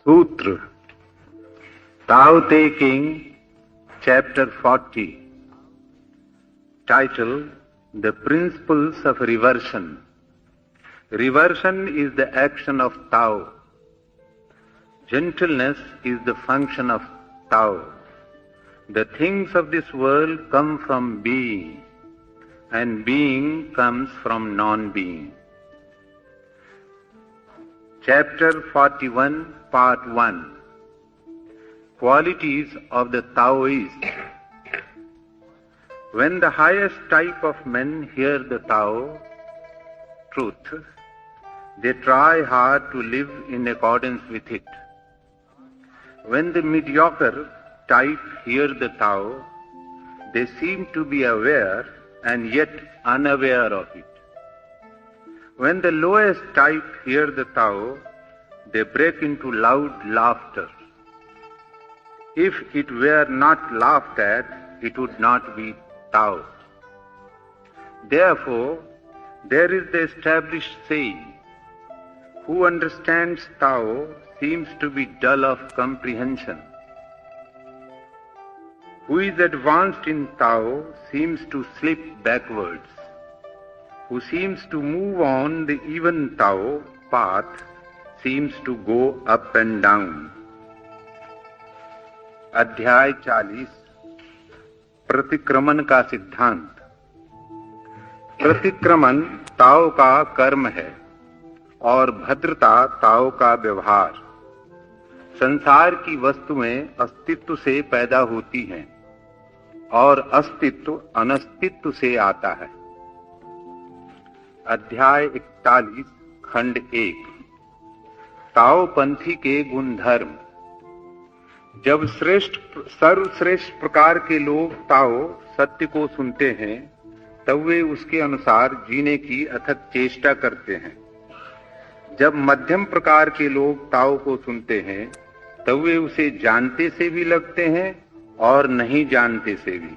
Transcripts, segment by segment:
Sutra, Tao Te King, Chapter 40, title, The Principles of Reversion. Reversion is the action of Tao. Gentleness is the function of Tao. The things of this world come from being, and being comes from non-being. Chapter 41, Part 1. Qualities of the Taoist. When the highest type of men hear the Tao, truth, they try hard to live in accordance with it. When the mediocre type hear the Tao, they seem to be aware and yet unaware of it. When the lowest type hear the Tao, they break into loud laughter. If it were not laughed at, it would not be Tao. Therefore, there is the established saying, who understands Tao seems to be dull of comprehension. Who is advanced in Tao seems to slip backwards. Who seems to move on the even Tao path seems to go up and down. अध्याय 40 प्रतिक्रमण का सिद्धांत। प्रतिक्रमण ताओ का कर्म है और भद्रता ताओ का व्यवहार। संसार की वस्तुएं अस्तित्व से पैदा होती हैं और अस्तित्व अनस्तित्व से आता है। अध्याय 41 खंड 1 ताओपंथी के गुणधर्म। जब सर्वश्रेष्ठ प्रकार के लोग ताओ सत्य को सुनते हैं तब वे उसके अनुसार जीने की अथक चेष्टा करते हैं। जब मध्यम प्रकार के लोग ताओ को सुनते हैं तब वे उसे जानते से भी लगते हैं और नहीं जानते से भी।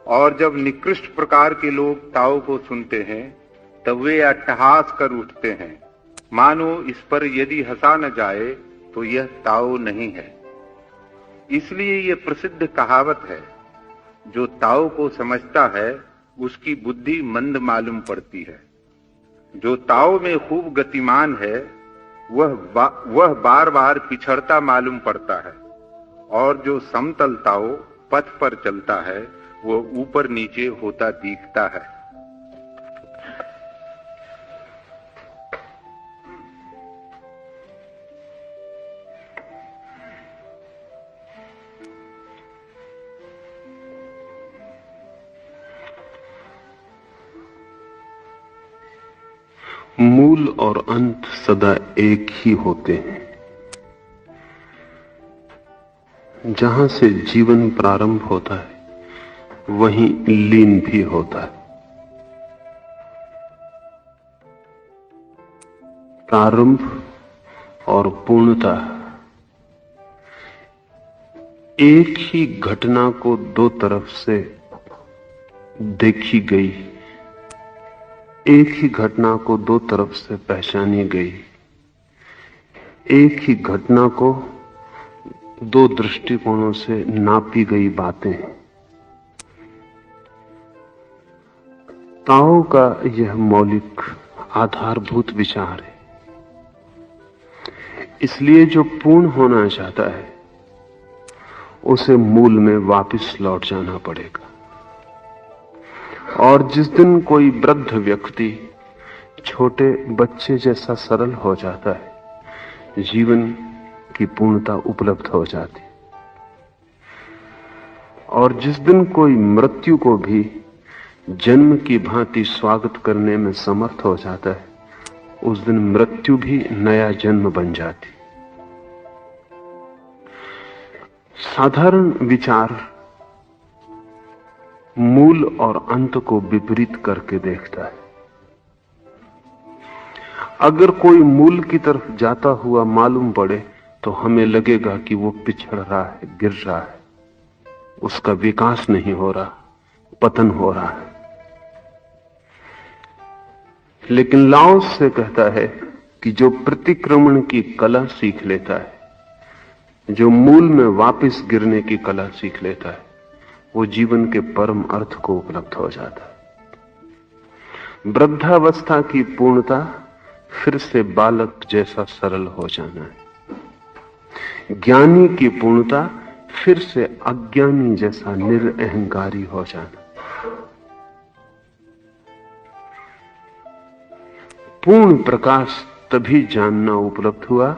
और जब निकृष्ट प्रकार के लोग ताओ को सुनते हैं तब वे अट्टहास कर उठते हैं, मानो इस पर यदि हंसा न जाए तो यह ताओ नहीं है। इसलिए यह प्रसिद्ध कहावत है, जो ताओ को समझता है उसकी बुद्धि मंद मालूम पड़ती है। जो ताओ में खूब गतिमान है वह बार बार पिछड़ता मालूम पड़ता है, और जो समतल ताओ पथ पर चलता है वह ऊपर नीचे होता दिखता है। मूल और अंत सदा एक ही होते हैं। जहां से जीवन प्रारंभ होता है वहीं लीन भी होता है। प्रारंभ और पूर्णता एक ही घटना को दो तरफ से देखी गई, एक ही घटना को दो तरफ से पहचानी गई, एक ही घटना को दो दृष्टिकोणों से नापी गई बातें। ताओ का यह मौलिक आधारभूत विचार है। इसलिए जो पूर्ण होना चाहता है उसे मूल में वापस लौट जाना पड़ेगा। और जिस दिन कोई वृद्ध व्यक्ति छोटे बच्चे जैसा सरल हो जाता है, जीवन की पूर्णता उपलब्ध हो जाती। और जिस दिन कोई मृत्यु को भी जन्म की भांति स्वागत करने में समर्थ हो जाता है, उस दिन मृत्यु भी नया जन्म बन जाती। साधारण विचार मूल और अंत को विपरीत करके देखता है। अगर कोई मूल की तरफ जाता हुआ मालूम पड़े तो हमें लगेगा कि वो पिछड़ रहा है, गिर रहा है, उसका विकास नहीं हो रहा, पतन हो रहा है। लेकिन लाओस से कहता है कि जो प्रतिक्रमण की कला सीख लेता है जो मूल में वापस गिरने की कला सीख लेता है वो जीवन के परम अर्थ को उपलब्ध हो जाता है। वृद्धावस्था की पूर्णता फिर से बालक जैसा सरल हो जाना है। ज्ञानी की पूर्णता फिर से अज्ञानी जैसा निरअहंकारी हो जाना। पूर्ण प्रकाश तभी जानना उपलब्ध हुआ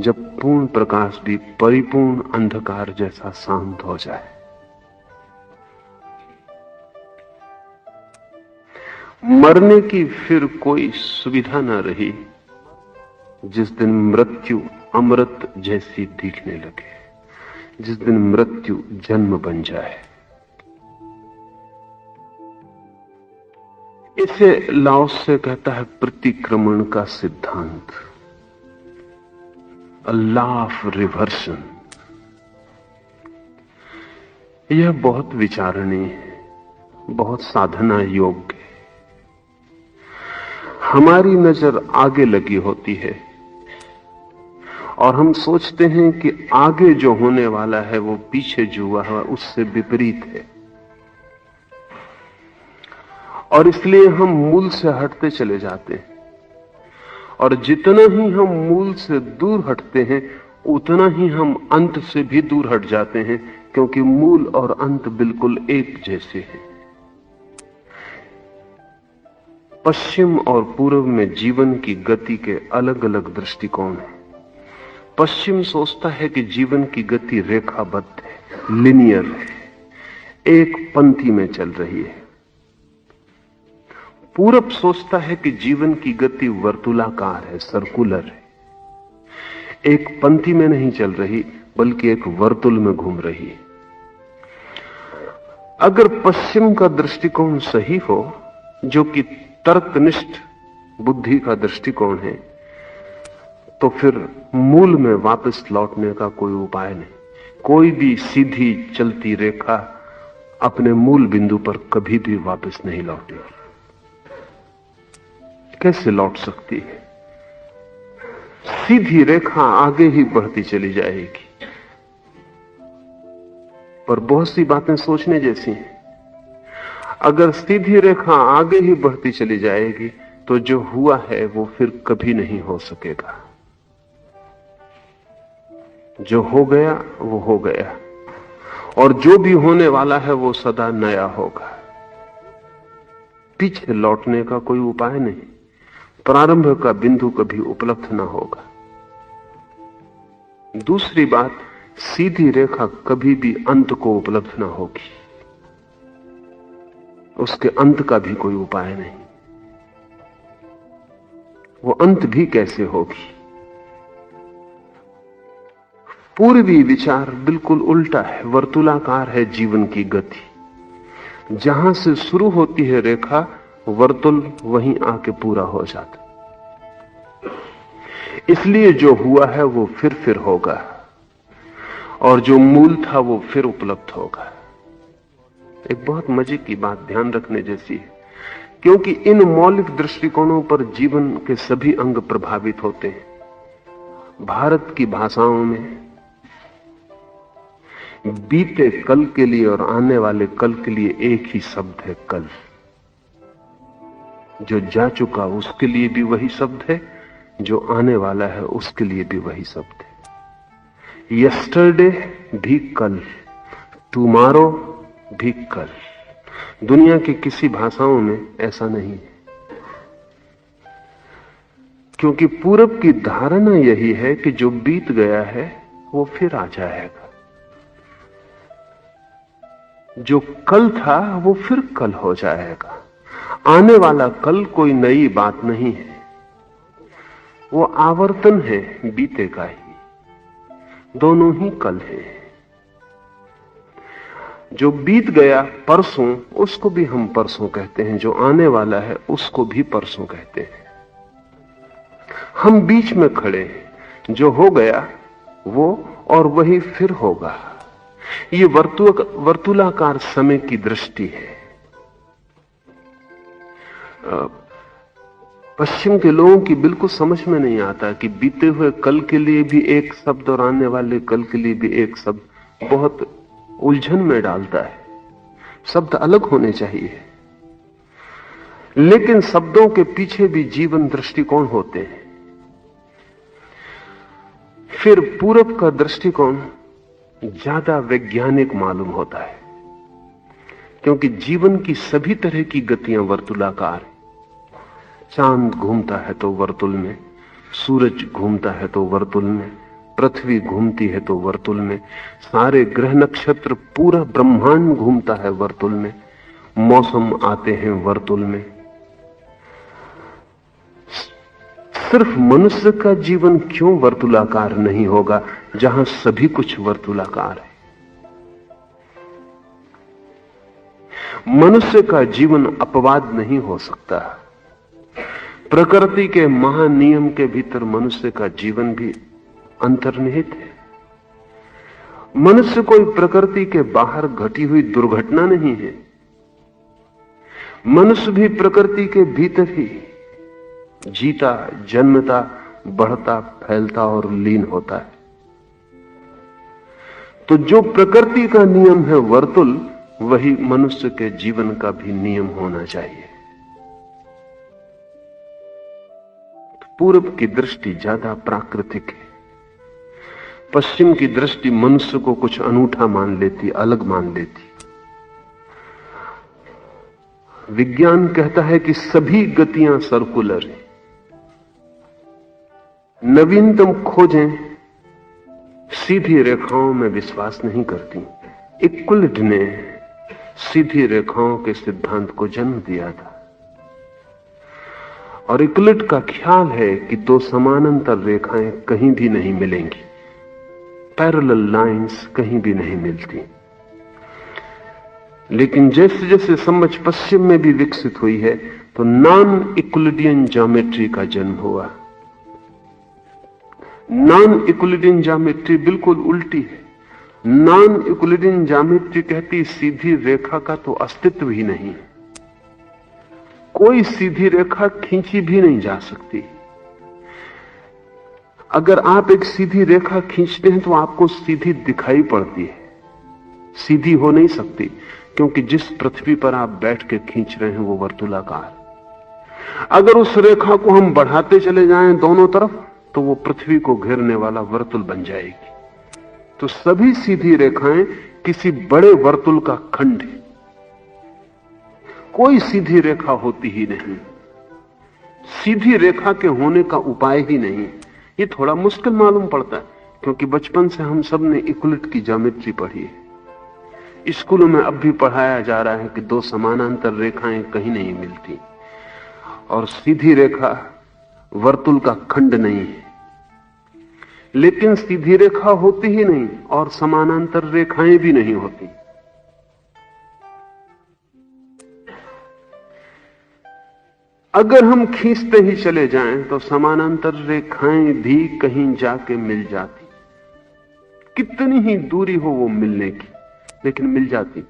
जब पूर्ण प्रकाश भी परिपूर्ण अंधकार जैसा शांत हो जाए। मरने की फिर कोई सुविधा न रही जिस दिन मृत्यु अमृत जैसी दिखने लगे, जिस दिन मृत्यु जन्म बन जाए। इसे लाओस से कहता है प्रतिक्रमण का सिद्धांत, अ लॉ ऑफ रिवर्सन। यह बहुत विचारणीय है, बहुत साधना योग्य है। हमारी नजर आगे लगी होती है और हम सोचते हैं कि आगे जो होने वाला है वो पीछे जो हुआ है उससे विपरीत है, और इसलिए हम मूल से हटते चले जाते हैं। और जितना ही हम मूल से दूर हटते हैं उतना ही हम अंत से भी दूर हट जाते हैं, क्योंकि मूल और अंत बिल्कुल एक जैसे हैं। पश्चिम और पूर्व में जीवन की गति के अलग अलग दृष्टिकोण हैं। पश्चिम सोचता है कि जीवन की गति रेखाबद्ध है, लिनियर है, एक पंक्ति में चल रही है। पूरब सोचता है कि जीवन की गति वर्तुलाकार है, सर्कुलर है, एक पंक्ति में नहीं चल रही बल्कि एक वर्तुल में घूम रही है। अगर पश्चिम का दृष्टिकोण सही हो, जो कि तर्कनिष्ठ बुद्धि का दृष्टिकोण है, तो फिर मूल में वापस लौटने का कोई उपाय नहीं। कोई भी सीधी चलती रेखा अपने मूल बिंदु पर कभी भी वापस नहीं लौटेगी। कैसे लौट सकती है? सीधी रेखा आगे ही बढ़ती चली जाएगी। पर बहुत सी बातें सोचने जैसी हैं। अगर सीधी रेखा आगे ही बढ़ती चली जाएगी तो जो हुआ है वो फिर कभी नहीं हो सकेगा। जो हो गया वो हो गया, और जो भी होने वाला है वो सदा नया होगा। पीछे लौटने का कोई उपाय नहीं, प्रारंभ का बिंदु कभी उपलब्ध ना होगा। दूसरी बात, सीधी रेखा कभी भी अंत को उपलब्ध ना होगी, उसके अंत का भी कोई उपाय नहीं। वो अंत भी कैसे होगी? पूर्वी विचार बिल्कुल उल्टा है, वर्तुलाकार है जीवन की गति। जहां से शुरू होती है रेखा, वर्तुल वहीं आके पूरा हो जाता। इसलिए जो हुआ है वो फिर होगा, और जो मूल था वो फिर उपलब्ध होगा। एक बहुत मजे की बात ध्यान रखने जैसी है, क्योंकि इन मौलिक दृष्टिकोणों पर जीवन के सभी अंग प्रभावित होते हैं। भारत की भाषाओं में बीते कल के लिए और आने वाले कल के लिए एक ही शब्द है, कल। जो जा चुका उसके लिए भी वही शब्द है, जो आने वाला है उसके लिए भी वही शब्द है। यस्टरडे भी कल, टुमारो भी कल। दुनिया की किसी भाषाओं में ऐसा नहीं है, क्योंकि पूरब की धारणा यही है कि जो बीत गया है वो फिर आ जाएगा, जो कल था वो फिर कल हो जाएगा। आने वाला कल कोई नई बात नहीं है, वो आवर्तन है बीते का ही। दोनों ही कल है। जो बीत गया परसों, उसको भी हम परसों कहते हैं, जो आने वाला है उसको भी परसों कहते हैं। हम बीच में खड़े हैं, जो हो गया वो और वही फिर होगा। ये वर्तुलाकार समय की दृष्टि है। पश्चिम के लोगों की बिल्कुल समझ में नहीं आता कि बीते हुए कल के लिए भी एक शब्द और आने वाले कल के लिए भी एक शब्द बहुत उलझन में डालता है। शब्द अलग होने चाहिए, लेकिन शब्दों के पीछे भी जीवन दृष्टिकोण होते हैं। फिर पूरब का दृष्टिकोण ज्यादा वैज्ञानिक मालूम होता है, क्योंकि जीवन की सभी तरह की गतियां वर्तुलाकार हैं। चांद घूमता है तो वर्तुल में, सूरज घूमता है तो वर्तुल में, पृथ्वी घूमती है तो वर्तुल में, सारे ग्रह नक्षत्र पूरा ब्रह्मांड घूमता है वर्तुल में, मौसम आते हैं वर्तुल में। सिर्फ मनुष्य का जीवन क्यों वर्तुलाकार नहीं होगा जहां सभी कुछ वर्तुलाकार है? मनुष्य का जीवन अपवाद नहीं हो सकता। प्रकृति के महानियम के भीतर मनुष्य का जीवन भी अंतर्निहित है। मनुष्य कोई प्रकृति के बाहर घटी हुई दुर्घटना नहीं है। मनुष्य भी प्रकृति के भीतर ही जीता, जन्मता, बढ़ता, फैलता और लीन होता है। तो जो प्रकृति का नियम है वर्तुल, वही मनुष्य के जीवन का भी नियम होना चाहिए। पूर्व की दृष्टि ज्यादा प्राकृतिक है, पश्चिम की दृष्टि मनुष्य को कुछ अनूठा मान लेती, अलग मान लेती। विज्ञान कहता है कि सभी गतियां सर्कुलर हैं। नवीनतम खोजें सीधी रेखाओं में विश्वास नहीं करती। इक्वलिड ने सीधी रेखाओं के सिद्धांत को जन्म दिया था, और इक्वलिड का ख्याल है कि दो समानांतर रेखाएं कहीं भी नहीं मिलेंगी, पैरेलल लाइंस कहीं भी नहीं मिलती। लेकिन जैसे जैसे समझ पश्चिम में भी विकसित हुई है, तो नॉन इक्वलिडियन ज्योमेट्री का जन्म हुआ। नॉन इक्वलिडियन ज्योमेट्री बिल्कुल उल्टी है। नॉन इक्वलिडियन ज्योमेट्री कहती सीधी रेखा का तो अस्तित्व ही नहीं है, कोई सीधी रेखा खींची भी नहीं जा सकती। अगर आप एक सीधी रेखा खींचते हैं तो आपको सीधी दिखाई पड़ती है, सीधी हो नहीं सकती, क्योंकि जिस पृथ्वी पर आप बैठ के खींच रहे हैं वो वर्तुलाकार। अगर उस रेखा को हम बढ़ाते चले जाएं दोनों तरफ, तो वो पृथ्वी को घेरने वाला वर्तुल बन जाएगी। तो सभी सीधी रेखाएं किसी बड़े वर्तुल का खंड है, कोई सीधी रेखा होती ही नहीं। सीधी रेखा के होने का उपाय ही नहीं। ये थोड़ा मुश्किल मालूम पड़ता है, क्योंकि बचपन से हम सब ने इक्वलिड की ज्योमेट्री पढ़ी है। स्कूलों में अब भी पढ़ाया जा रहा है कि दो समानांतर रेखाएं कहीं नहीं मिलती, और सीधी रेखा वर्तुल का खंड नहीं है। लेकिन सीधी रेखा होती ही नहीं और समानांतर रेखाएं भी नहीं होती। अगर हम खींचते ही चले जाएं तो समानांतर रेखाएं भी कहीं जाके मिल जाती, कितनी ही दूरी हो वो मिलने की, लेकिन मिल जाती।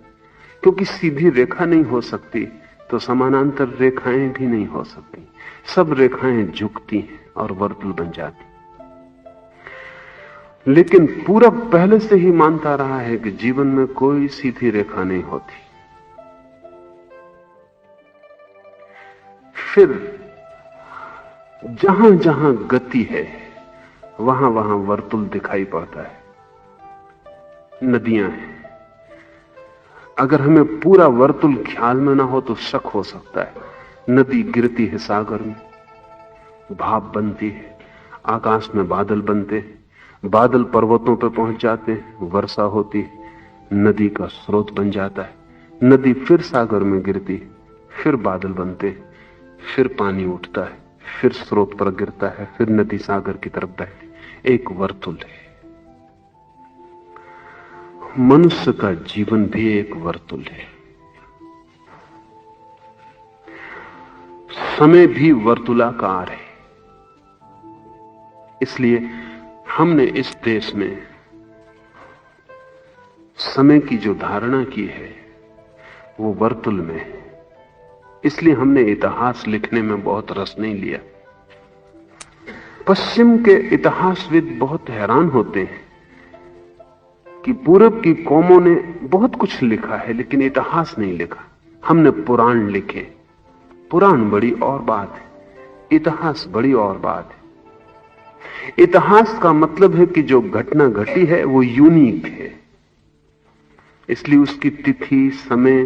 क्योंकि सीधी रेखा नहीं हो सकती तो समानांतर रेखाएं भी नहीं हो सकती। सब रेखाएं झुकती हैं और वर्तुल बन जाती। लेकिन पूरा पहले से ही मानता रहा है कि जीवन में कोई सीधी रेखा नहीं होती। फिर जहां जहां गति है वहां वहां वर्तुल दिखाई पड़ता है। नदियां हैं, अगर हमें पूरा वर्तुल ख्याल में ना हो तो शक हो सकता है। नदी गिरती है सागर में, भाप बनती है, आकाश में बादल बनते हैं, बादल पर्वतों पर पहुंच जाते हैं, वर्षा होती है, नदी का स्रोत बन जाता है। नदी फिर सागर में गिरती है, फिर बादल बनते हैं, फिर पानी उठता है, फिर स्रोत पर गिरता है, फिर नदी सागर की तरफ बहती। एक वर्तुल है। मनुष्य का जीवन भी एक वर्तुल है। समय भी वर्तुलाकार है। इसलिए हमने इस देश में समय की जो धारणा की है वो वर्तुल में है। इसलिए हमने इतिहास लिखने में बहुत रस नहीं लिया। पश्चिम के इतिहासविद बहुत हैरान होते हैं कि पूरब की कौमों ने बहुत कुछ लिखा है लेकिन इतिहास नहीं लिखा। हमने पुराण लिखे। पुराण बड़ी और बात है, इतिहास बड़ी और बात है। इतिहास का मतलब है कि जो घटना घटी है वो यूनिक है, इसलिए उसकी तिथि, समय,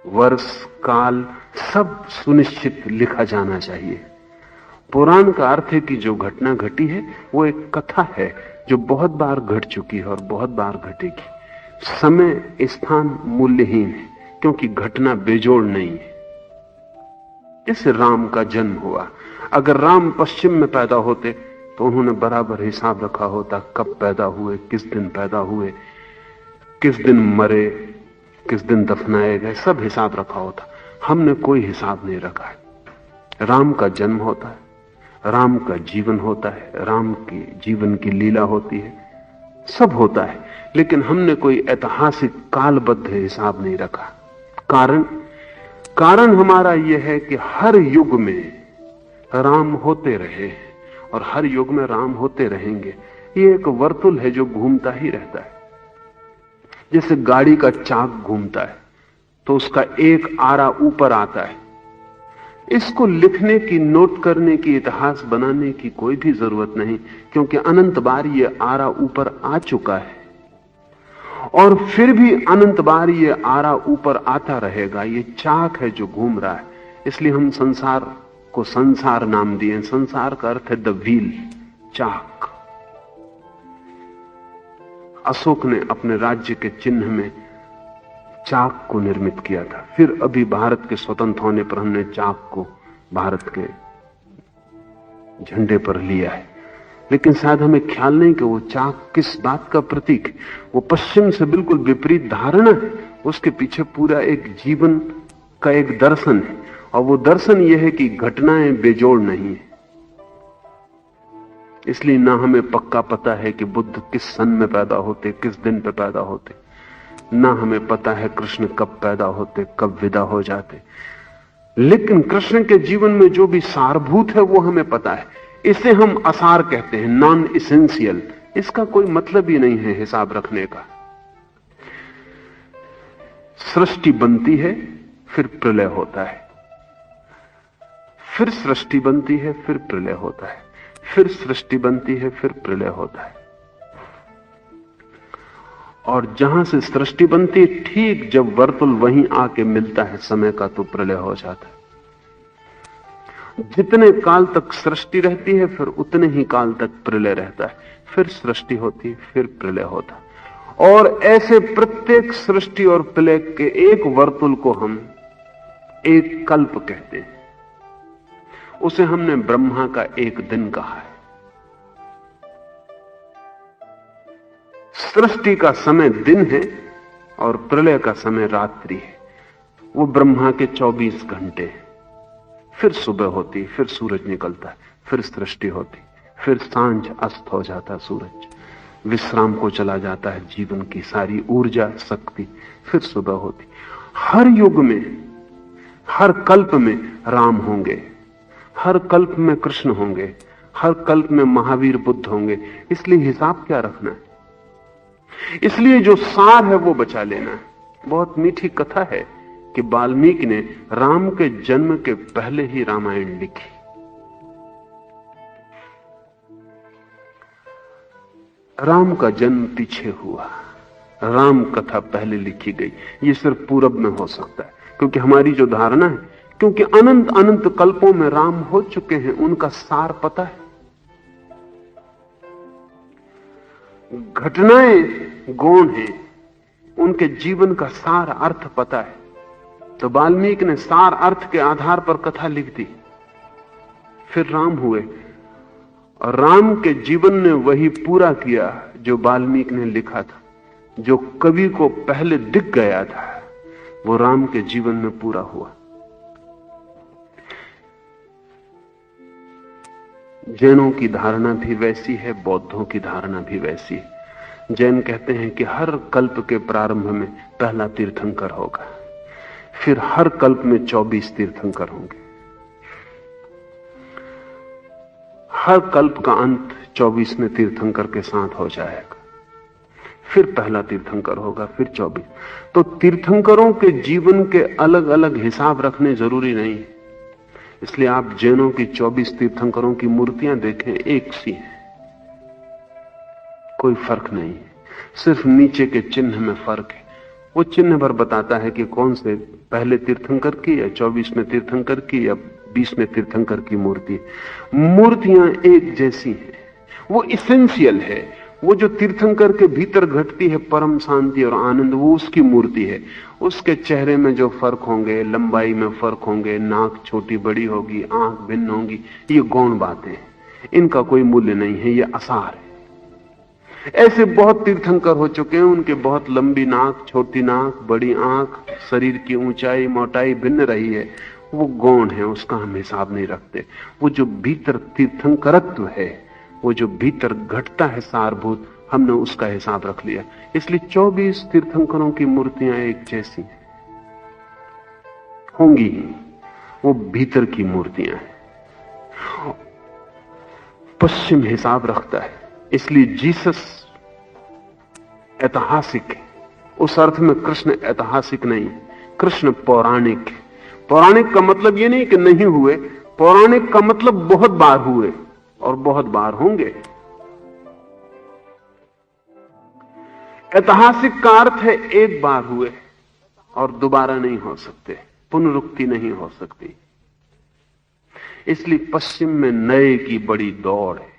वर्ष, काल सब सुनिश्चित लिखा जाना चाहिए। पुराण का अर्थ है कि जो घटना घटी है वो एक कथा है जो बहुत बार घट चुकी है और बहुत बार घटेगी। समय, स्थान मूल्यहीन है क्योंकि घटना बेजोड़ नहीं है। जैसे राम का जन्म हुआ, अगर राम पश्चिम में पैदा होते तो उन्होंने बराबर हिसाब रखा होता कब पैदा हुए, किस दिन पैदा हुए, किस दिन मरे, किस दिन दफनाए गए, सब हिसाब रखा होता। हमने कोई हिसाब नहीं रखा है। राम का जन्म होता है, राम का जीवन होता है, राम की जीवन की लीला होती है, सब होता है, लेकिन हमने कोई ऐतिहासिक कालबद्ध हिसाब नहीं रखा। कारण हमारा यह है कि हर युग में राम होते रहे और हर युग में राम होते रहेंगे। ये एक वर्तुल है जो घूमता ही रहता है। जैसे गाड़ी का चाक घूमता है तो उसका एक आरा ऊपर आता है। इसको लिखने की, नोट करने की, इतिहास बनाने की कोई भी जरूरत नहीं, क्योंकि अनंत बार ये आरा ऊपर आ चुका है और फिर भी अनंत बार ये आरा ऊपर आता रहेगा। ये चाक है जो घूम रहा है। इसलिए हम संसार को संसार नाम दिए। संसार का अर्थ है द व्हील, चाक। अशोक ने अपने राज्य के चिन्ह में चाक को निर्मित किया था। फिर अभी भारत के स्वतंत्र होने पर हमने चाक को भारत के झंडे पर लिया है, लेकिन शायद हमें ख्याल नहीं कि वो चाक किस बात का प्रतीक है। वो पश्चिम से बिल्कुल विपरीत धारणा है। उसके पीछे पूरा एक जीवन का एक दर्शन है, और वो दर्शन यह है कि घटनाएं बेजोड़ नहीं है। इसलिए ना हमें पक्का पता है कि बुद्ध किस सन में पैदा होते, किस दिन पे पैदा होते, ना हमें पता है कृष्ण कब पैदा होते, कब विदा हो जाते, लेकिन कृष्ण के जीवन में जो भी सारभूत है वो हमें पता है। इसे हम असार कहते हैं, नॉन इसेंशियल। इसका कोई मतलब ही नहीं है हिसाब रखने का। सृष्टि बनती है, फिर प्रलय होता है, फिर सृष्टि बनती है, फिर प्रलय होता है, फिर सृष्टि बनती है, फिर प्रलय होता है। और जहां से सृष्टि बनती है, ठीक जब वर्तुल वहीं आके मिलता है समय का, तो प्रलय हो जाता है। जितने काल तक सृष्टि रहती है, फिर उतने ही काल तक प्रलय रहता है। फिर सृष्टि होती है, फिर प्रलय होता है। और ऐसे प्रत्येक सृष्टि और प्रलय के एक वर्तुल को हम एक कल्प कहते हैं। उसे हमने ब्रह्मा का एक दिन कहा है। सृष्टि का समय दिन है और प्रलय का समय रात्रि है। वो ब्रह्मा के 24 घंटे हैं। फिर सुबह होती, फिर सूरज निकलता है, फिर सृष्टि होती, फिर सांझ अस्त हो जाता सूरज, विश्राम को चला जाता है जीवन की सारी ऊर्जा शक्ति, फिर सुबह होती। हर युग में, हर कल्प में राम होंगे, हर कल्प में कृष्ण होंगे, हर कल्प में महावीर बुद्ध होंगे। इसलिए हिसाब क्या रखना है? इसलिए जो सार है वो बचा लेना है। बहुत मीठी कथा है कि वाल्मीकि ने राम के जन्म के पहले ही रामायण लिखी। राम का जन्म पीछे हुआ, राम कथा पहले लिखी गई। ये सिर्फ पूरब में हो सकता है, क्योंकि हमारी जो धारणा है, क्योंकि अनंत अनंत कल्पों में राम हो चुके हैं, उनका सार पता है। घटनाएं गौण हैं, उनके जीवन का सार अर्थ पता है। तो वाल्मीकि ने सार अर्थ के आधार पर कथा लिख दी। फिर राम हुए और राम के जीवन ने वही पूरा किया जो वाल्मीकि ने लिखा था। जो कवि को पहले दिख गया था वो राम के जीवन में पूरा हुआ। जैनों की धारणा भी वैसी है, बौद्धों की धारणा भी वैसी है। जैन कहते हैं कि हर कल्प के प्रारंभ में पहला तीर्थंकर होगा, फिर हर कल्प में 24 तीर्थंकर होंगे। हर कल्प का अंत 24वें तीर्थंकर के साथ हो जाएगा। फिर पहला तीर्थंकर होगा, फिर 24। तो तीर्थंकरों के जीवन के अलग अलग हिसाब रखने जरूरी नहीं है। इसलिए आप जैनों की 24 तीर्थंकरों की मूर्तियां देखें, एक सी है, कोई फर्क नहीं है। सिर्फ नीचे के चिन्ह में फर्क है। वो चिन्ह भर बताता है कि कौन से पहले तीर्थंकर की या 24वें तीर्थंकर की या 20वें तीर्थंकर की मूर्ति। मूर्तियां एक जैसी हैं। वो इसेंशियल है। वो जो तीर्थंकर के भीतर घटती है परम शांति और आनंद, वो उसकी मूर्ति है। उसके चेहरे में जो फर्क होंगे, लंबाई में फर्क होंगे, नाक छोटी बड़ी होगी, आंख भिन्न होगी, ये गौण बातें हैं। इनका कोई मूल्य नहीं है, ये आसार है। ऐसे बहुत तीर्थंकर हो चुके हैं, उनके बहुत लंबी नाक, छोटी नाक, बड़ी आंख, शरीर की ऊंचाई मोटाई भिन्न रही है, वो गौण है, उसका हम हिसाब नहीं रखते। वो जो भीतर तीर्थंकरत्व है, वो जो भीतर घटता है सारभूत, हमने उसका हिसाब रख लिया। इसलिए 24 तीर्थंकरों की मूर्तियां एक जैसी होंगी ही, वो भीतर की मूर्तियां हैं। पश्चिम हिसाब रखता है, इसलिए जीसस ऐतिहासिक है। उस अर्थ में कृष्ण ऐतिहासिक नहीं, कृष्ण पौराणिक है। पौराणिक का मतलब यह नहीं कि नहीं हुए, पौराणिक का मतलब बहुत बार हुए और बहुत बार होंगे। ऐतिहासिक का अर्थ है एक बार हुए और दोबारा नहीं हो सकते, पुनरुक्ति नहीं हो सकती। इसलिए पश्चिम में नए की बड़ी दौड़ है,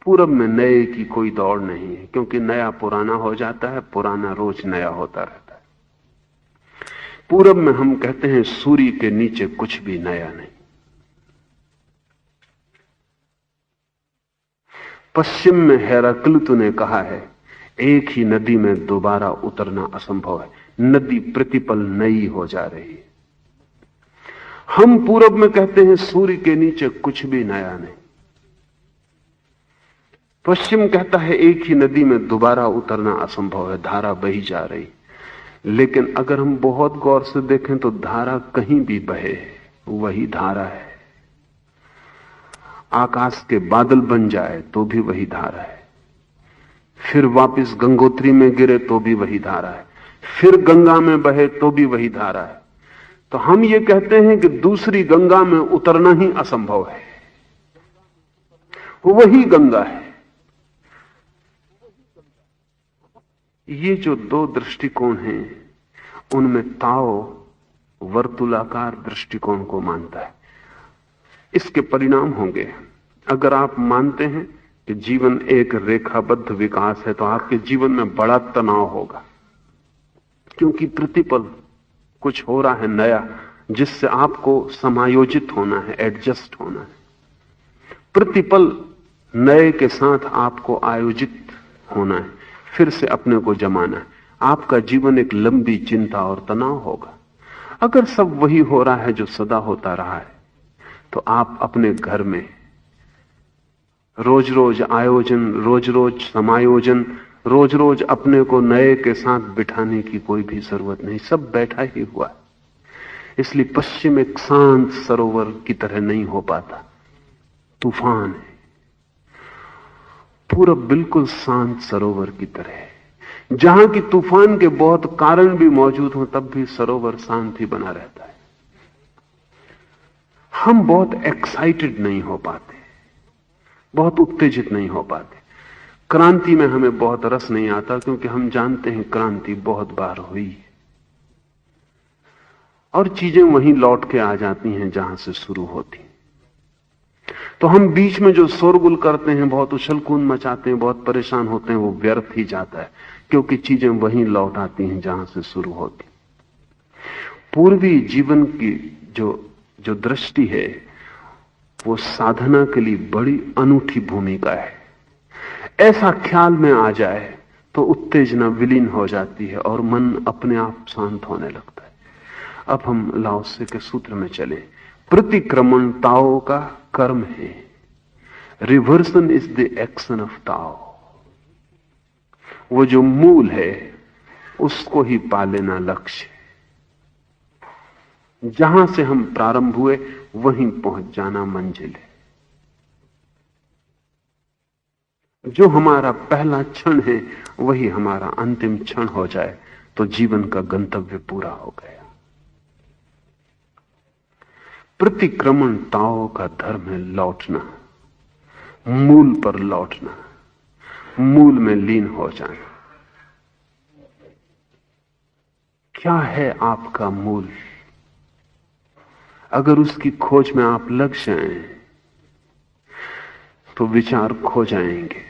पूरब में नए की कोई दौड़ नहीं है, क्योंकि नया पुराना हो जाता है, पुराना रोज नया होता रहता है। पूरब में हम कहते हैं सूर्य के नीचे कुछ भी नया नहीं। पश्चिम में हेराक्लितु ने कहा है एक ही नदी में दोबारा उतरना असंभव है, नदी प्रतिपल नई हो जा रही है। हम पूरब में कहते हैं सूर्य के नीचे कुछ भी नया नहीं। पश्चिम कहता है एक ही नदी में दोबारा उतरना असंभव है, धारा बही जा रही। लेकिन अगर हम बहुत गौर से देखें तो धारा कहीं भी बहे वही धारा है। आकाश के बादल बन जाए तो भी वही धारा है, फिर वापस गंगोत्री में गिरे तो भी वही धारा है, फिर गंगा में बहे तो भी वही धारा है। तो हम ये कहते हैं कि दूसरी गंगा में उतरना ही असंभव है, वही गंगा है। ये जो दो दृष्टिकोण हैं, उनमें ताओ वर्तुलाकार दृष्टिकोण को मानता है। इसके परिणाम होंगे, अगर आप मानते हैं कि जीवन एक रेखाबद्ध विकास है, तो आपके जीवन में बड़ा तनाव होगा, क्योंकि प्रतिपल कुछ हो रहा है नया, जिससे आपको समायोजित होना है, एडजस्ट होना है। प्रतिपल नए के साथ आपको आयोजित होना है, फिर से अपने को जमाना है। आपका जीवन एक लंबी चिंता और तनाव होगा। अगर सब वही हो रहा है जो सदा होता रहा है, तो आप अपने घर में रोज रोज आयोजन, रोज रोज समायोजन, रोज रोज अपने को नए के साथ बिठाने की कोई भी जरूरत नहीं, सब बैठा ही हुआ है। इसलिए पश्चिम एक शांत सरोवर की तरह नहीं हो पाता, तूफान है। पूरब बिल्कुल शांत सरोवर की तरह है, जहां की तूफान के बहुत कारण भी मौजूद हों, तब भी सरोवर शांत ही बना रहता है। हम बहुत एक्साइटेड नहीं हो पाते, बहुत उत्तेजित नहीं हो पाते। क्रांति में हमें बहुत रस नहीं आता, क्योंकि हम जानते हैं क्रांति बहुत बार हुई है और चीजें वहीं लौट के आ जाती हैं जहां से शुरू होती। तो हम बीच में जो शोरगुल करते हैं, बहुत उछल कूद मचाते हैं, बहुत परेशान होते हैं, वो व्यर्थ ही जाता है, क्योंकि चीजें वहीं लौट आती हैं जहां से शुरू होती। पूर्वी जीवन की जो दृष्टि है, वो साधना के लिए बड़ी अनूठी भूमिका है। ऐसा ख्याल में आ जाए तो उत्तेजना विलीन हो जाती है और मन अपने आप शांत होने लगता है। अब हम लाओसे के सूत्र में चले। प्रतिक्रमण ताओ का कर्म है, reversion is the action of Tao. वो जो मूल है उसको ही पा लेना लक्ष्य। जहां से हम प्रारंभ हुए वहीं पहुंच जाना मंजिल है। जो हमारा पहला क्षण है वही हमारा अंतिम क्षण हो जाए तो जीवन का गंतव्य पूरा हो गया। प्रतिक्रमण ताओ का धर्म है लौटना, मूल पर लौटना, मूल में लीन हो जाना। क्या है आपका मूल? अगर उसकी खोज में आप लग जाएं तो विचार खो जाएंगे,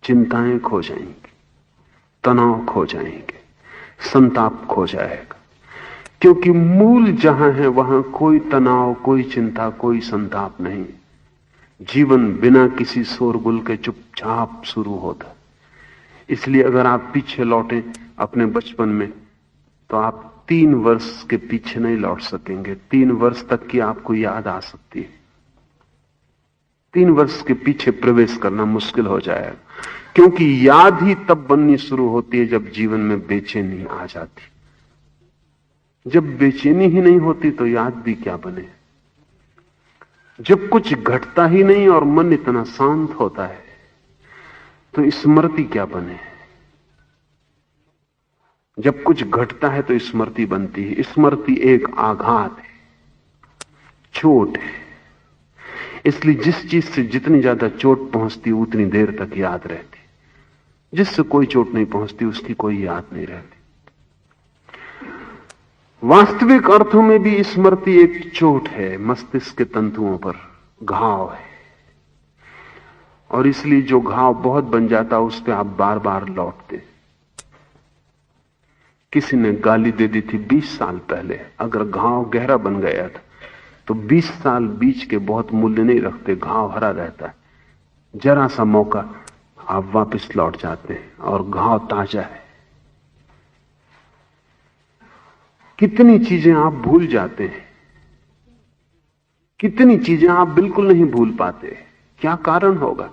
चिंताएं खो जाएंगी, तनाव खो जाएंगे, संताप खो जाएगा। क्योंकि मूल जहां है वहां कोई तनाव, कोई चिंता, कोई संताप नहीं। जीवन बिना किसी शोरगुल के चुपचाप शुरू होता। इसलिए अगर आप पीछे लौटें अपने बचपन में तो आप 3 वर्ष के पीछे नहीं लौट सकेंगे। 3 वर्ष तक की आपको याद आ सकती है। 3 वर्ष के पीछे प्रवेश करना मुश्किल हो जाएगा, क्योंकि याद ही तब बननी शुरू होती है जब जीवन में बेचैनी आ जाती। जब बेचैनी ही नहीं होती तो याद भी क्या बने। जब कुछ घटता ही नहीं और मन इतना शांत होता है तो स्मृति क्या बने। जब कुछ घटता है तो स्मृति बनती है। स्मृति एक आघात है, चोट है। इसलिए जिस चीज से जितनी ज्यादा चोट पहुंचती उतनी देर तक याद रहती। जिससे कोई चोट नहीं पहुंचती उसकी कोई याद नहीं रहती। वास्तविक अर्थों में भी स्मृति एक चोट है, मस्तिष्क के तंतुओं पर घाव है। और इसलिए जो घाव बहुत बन जाता उस पर आप बार बार लौटते। किसी ने गाली दे दी थी 20 साल पहले, अगर घाव गहरा बन गया था तो 20 साल बीच के बहुत मूल्य नहीं रखते, घाव हरा रहता है। जरा सा मौका आप वापस लौट जाते हैं और घाव ताजा है। कितनी चीजें आप भूल जाते हैं, कितनी चीजें आप बिल्कुल नहीं भूल पाते। क्या कारण होगा?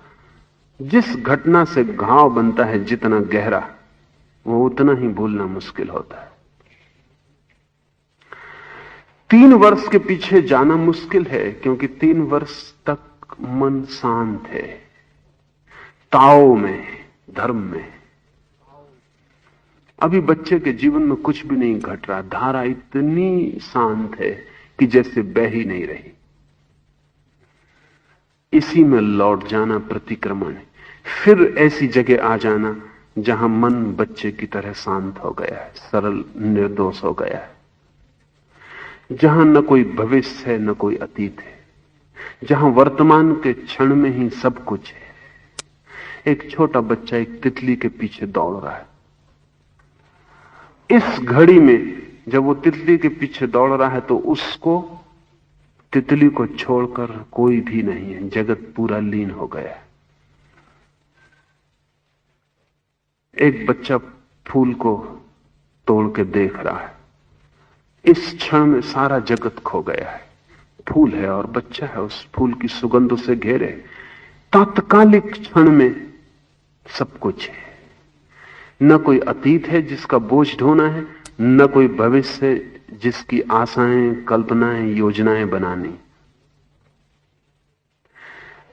जिस घटना से घाव बनता है जितना गहरा, वो उतना ही भूलना मुश्किल होता है। 3 वर्ष के पीछे जाना मुश्किल है क्योंकि 3 वर्ष तक मन शांत है, ताओ में, धर्म में। अभी बच्चे के जीवन में कुछ भी नहीं घट रहा, धारा इतनी शांत है कि जैसे बह ही नहीं रही। इसी में लौट जाना प्रतिक्रमण है। फिर ऐसी जगह आ जाना जहां मन बच्चे की तरह शांत हो गया है, सरल निर्दोष हो गया है, जहां न कोई भविष्य है न कोई अतीत है, जहां वर्तमान के क्षण में ही सब कुछ है। एक छोटा बच्चा एक तितली के पीछे दौड़ रहा है। इस घड़ी में जब वो तितली के पीछे दौड़ रहा है तो उसको तितली को छोड़कर कोई भी नहीं है, जगत पूरा लीन हो गया है। एक बच्चा फूल को तोड़ के देख रहा है। इस क्षण में सारा जगत खो गया है। फूल है और बच्चा है, उस फूल की सुगंध से घेरे। तात्कालिक क्षण में सब कुछ है। न कोई अतीत है जिसका बोझ ढोना है, न कोई भविष्य है जिसकी आशाएं, कल्पनाएं, योजनाएं बनानी।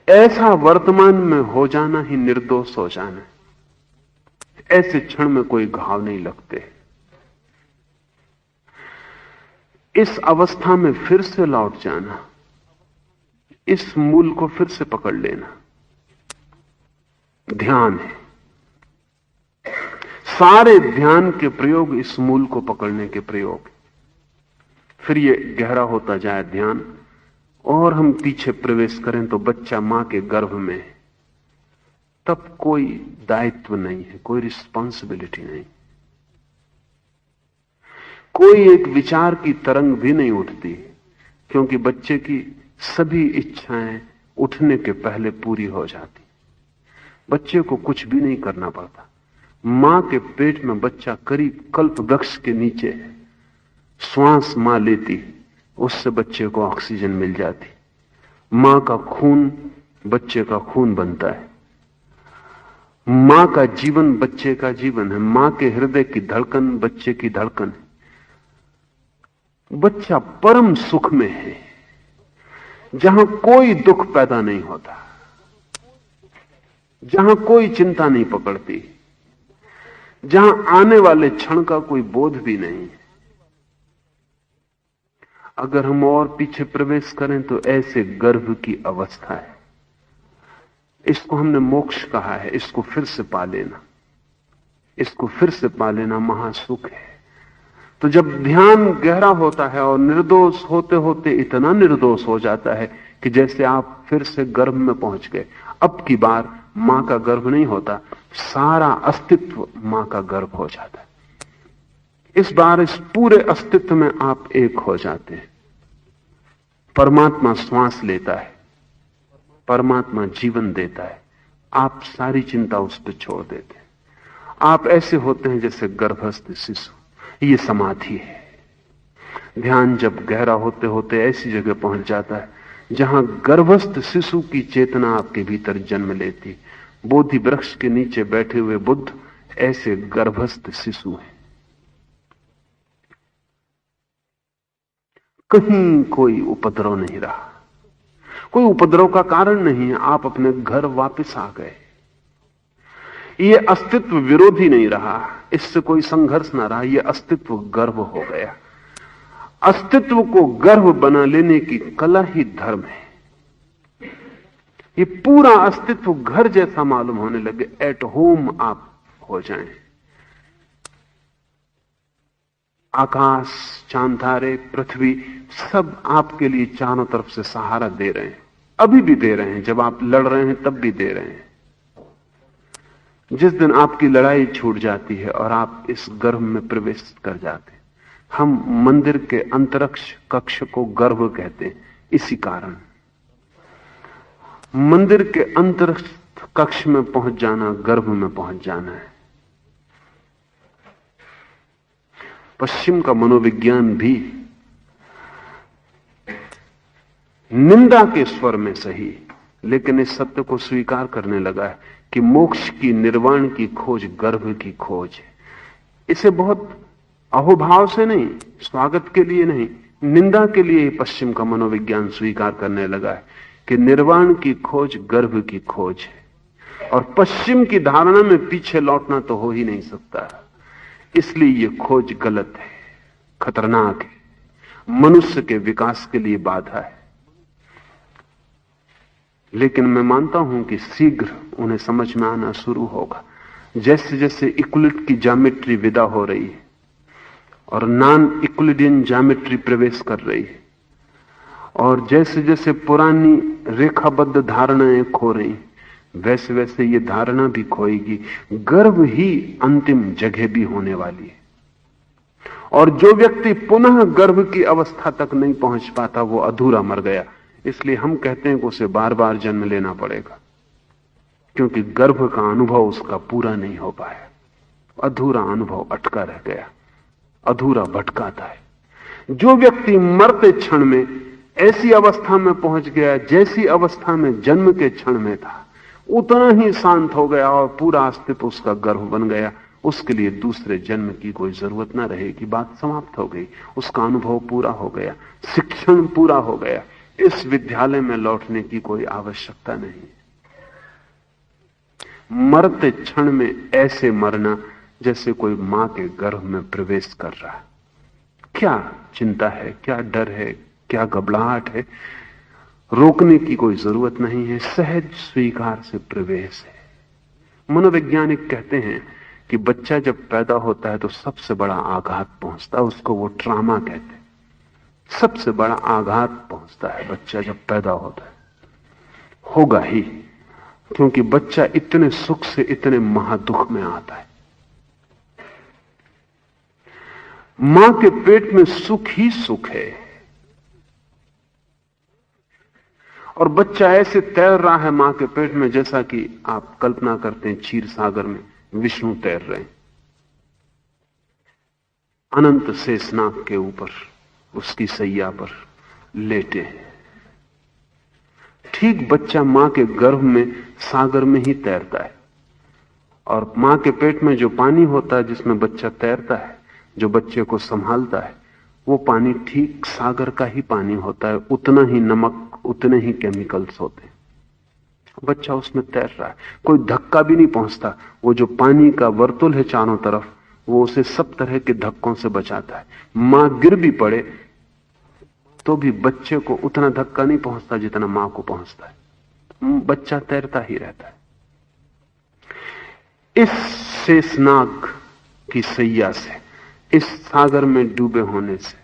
ऐसा वर्तमान में हो जाना ही निर्दोष हो जाना। ऐसे क्षण में कोई घाव नहीं लगते। इस अवस्था में फिर से लौट जाना, इस मूल को फिर से पकड़ लेना ध्यान है। सारे ध्यान के प्रयोग इस मूल को पकड़ने के प्रयोग। फिर ये गहरा होता जाए ध्यान और हम पीछे प्रवेश करें तो बच्चा मां के गर्भ में है। तब कोई दायित्व नहीं है, कोई रिस्पॉन्सिबिलिटी नहीं, कोई एक विचार की तरंग भी नहीं उठती, क्योंकि बच्चे की सभी इच्छाएं उठने के पहले पूरी हो जाती। बच्चे को कुछ भी नहीं करना पड़ता। मां के पेट में बच्चा करीब कल्प वृक्ष के नीचे है। श्वास मां लेती, उससे बच्चे को ऑक्सीजन मिल जाती। मां का खून बच्चे का खून बनता है। मां का जीवन बच्चे का जीवन है, मां के हृदय की धड़कन बच्चे की धड़कन है। बच्चा परम सुख में है, जहां कोई दुख पैदा नहीं होता, जहां कोई चिंता नहीं पकड़ती, जहां आने वाले क्षण का कोई बोध भी नहीं। अगर हम और पीछे प्रवेश करें तो ऐसे गर्भ की अवस्था है। इसको हमने मोक्ष कहा है। इसको फिर से पा लेना, इसको फिर से पा लेना महासुख है। तो जब ध्यान गहरा होता है और निर्दोष होते होते इतना निर्दोष हो जाता है कि जैसे आप फिर से गर्भ में पहुंच गए, अब की बार मां का गर्भ नहीं होता, सारा अस्तित्व मां का गर्भ हो जाता है। इस बार इस पूरे अस्तित्व में आप एक हो जाते हैं। परमात्मा श्वास लेता है, परमात्मा जीवन देता है, आप सारी चिंता उस पर छोड़ देते हैं। आप ऐसे होते हैं जैसे गर्भस्थ शिशु। ये समाधि है। ध्यान जब गहरा होते होते ऐसी जगह पहुंच जाता है जहां गर्भस्थ शिशु की चेतना आपके भीतर जन्म लेती। बोधि वृक्ष के नीचे बैठे हुए बुद्ध ऐसे गर्भस्थ शिशु हैं। कहीं कोई उपद्रव नहीं रहा, कोई उपद्रव का कारण नहीं है। आप अपने घर वापस आ गए। ये अस्तित्व विरोधी नहीं रहा, इससे कोई संघर्ष ना रहा। ये अस्तित्व गर्व हो गया। अस्तित्व को गर्व बना लेने की कला ही धर्म है। ये पूरा अस्तित्व घर जैसा मालूम होने लगे, एट होम आप हो जाएं। आकाश, चांद तारे, पृथ्वी सब आपके लिए चारों तरफ से सहारा दे रहे हैं। अभी भी दे रहे हैं, जब आप लड़ रहे हैं तब भी दे रहे हैं। जिस दिन आपकी लड़ाई छूट जाती है और आप इस गर्भ में प्रवेश कर जाते हैं, हम मंदिर के अंतरिक्ष कक्ष को गर्भ कहते हैं। इसी कारण मंदिर के अंतरिक्ष कक्ष में पहुंच जाना गर्भ में पहुंच जाना है। पश्चिम का मनोविज्ञान भी निंदा के स्वर में सही, लेकिन इस सत्य को स्वीकार करने लगा है कि मोक्ष की, निर्वाण की खोज गर्भ की खोज है। इसे बहुत अहोभाव से नहीं, स्वागत के लिए नहीं, निंदा के लिए ही पश्चिम का मनोविज्ञान स्वीकार करने लगा है कि निर्वाण की खोज गर्भ की खोज है। और पश्चिम की धारणा में पीछे लौटना तो हो ही नहीं सकता। इसलिए यह खोज गलत है, खतरनाक है, मनुष्य के विकास के लिए बाधा है। लेकिन मैं मानता हूं कि शीघ्र उन्हें समझ में आना शुरू होगा। जैसे जैसे इक्विलिड की ज्योमेट्री विदा हो रही है और नॉन इक्विलिडियन ज्योमेट्री प्रवेश कर रही है, और जैसे जैसे पुरानी रेखाबद्ध धारणाएं खो रही, वैसे वैसे ये धारणा भी खोएगी। गर्भ ही अंतिम जगह भी होने वाली है। और जो व्यक्ति पुनः गर्भ की अवस्था तक नहीं पहुंच पाता, वो अधूरा मर गया। इसलिए हम कहते हैं कि उसे बार बार जन्म लेना पड़ेगा, क्योंकि गर्भ का अनुभव उसका पूरा नहीं हो पाया। अधूरा अनुभव अटका रह गया, अधूरा भटकाता है। जो व्यक्ति मरते क्षण में ऐसी अवस्था में पहुंच गया जैसी अवस्था में जन्म के क्षण में था, उतना ही शांत हो गया और पूरा अस्तित्व उसका गर्भ बन गया। उसके लिए दूसरे जन्म की कोई जरूरत ना रहेगी। बात समाप्त हो गई, उसका अनुभव पूरा हो गया, शिक्षण पूरा हो गया। इस विद्यालय में लौटने की कोई आवश्यकता नहीं। मरते क्षण में ऐसे मरना जैसे कोई मां के गर्भ में प्रवेश कर रहा है। क्या चिंता है, क्या डर है, क्या घबराहट है? रोकने की कोई जरूरत नहीं है, सहज स्वीकार से प्रवेश है। मनोवैज्ञानिक कहते हैं कि बच्चा जब पैदा होता है तो सबसे बड़ा आघात पहुंचता है, उसको वो ट्रामा कहते हैं। सबसे बड़ा आघात पहुंचता है बच्चा जब पैदा होता है, होगा ही, क्योंकि बच्चा इतने सुख से इतने महादुख में आता है। मां के पेट में सुख ही सुख है, और बच्चा ऐसे तैर रहा है मां के पेट में जैसा कि आप कल्पना करते हैं क्षीर सागर में विष्णु तैर रहे हैं, अनंत शेषनाग के ऊपर उसकी सैया पर लेटे हैं। ठीक बच्चा मां के गर्भ में सागर में ही तैरता है। और मां के पेट में जो पानी होता है जिसमें बच्चा तैरता है, जो बच्चे को संभालता है, वो पानी ठीक सागर का ही पानी होता है। उतना ही नमक, उतने ही केमिकल्स होते हैं। बच्चा उसमें तैर रहा है, कोई धक्का भी नहीं पहुंचता। वो जो पानी का वर्तुल है चारों तरफ, वो उसे सब तरह के धक्कों से बचाता है। मां गिर भी पड़े तो भी बच्चे को उतना धक्का नहीं पहुंचता जितना मां को पहुंचता है। बच्चा तैरता ही रहता है। इस शेषनाग की सैया से, इस सागर में डूबे होने से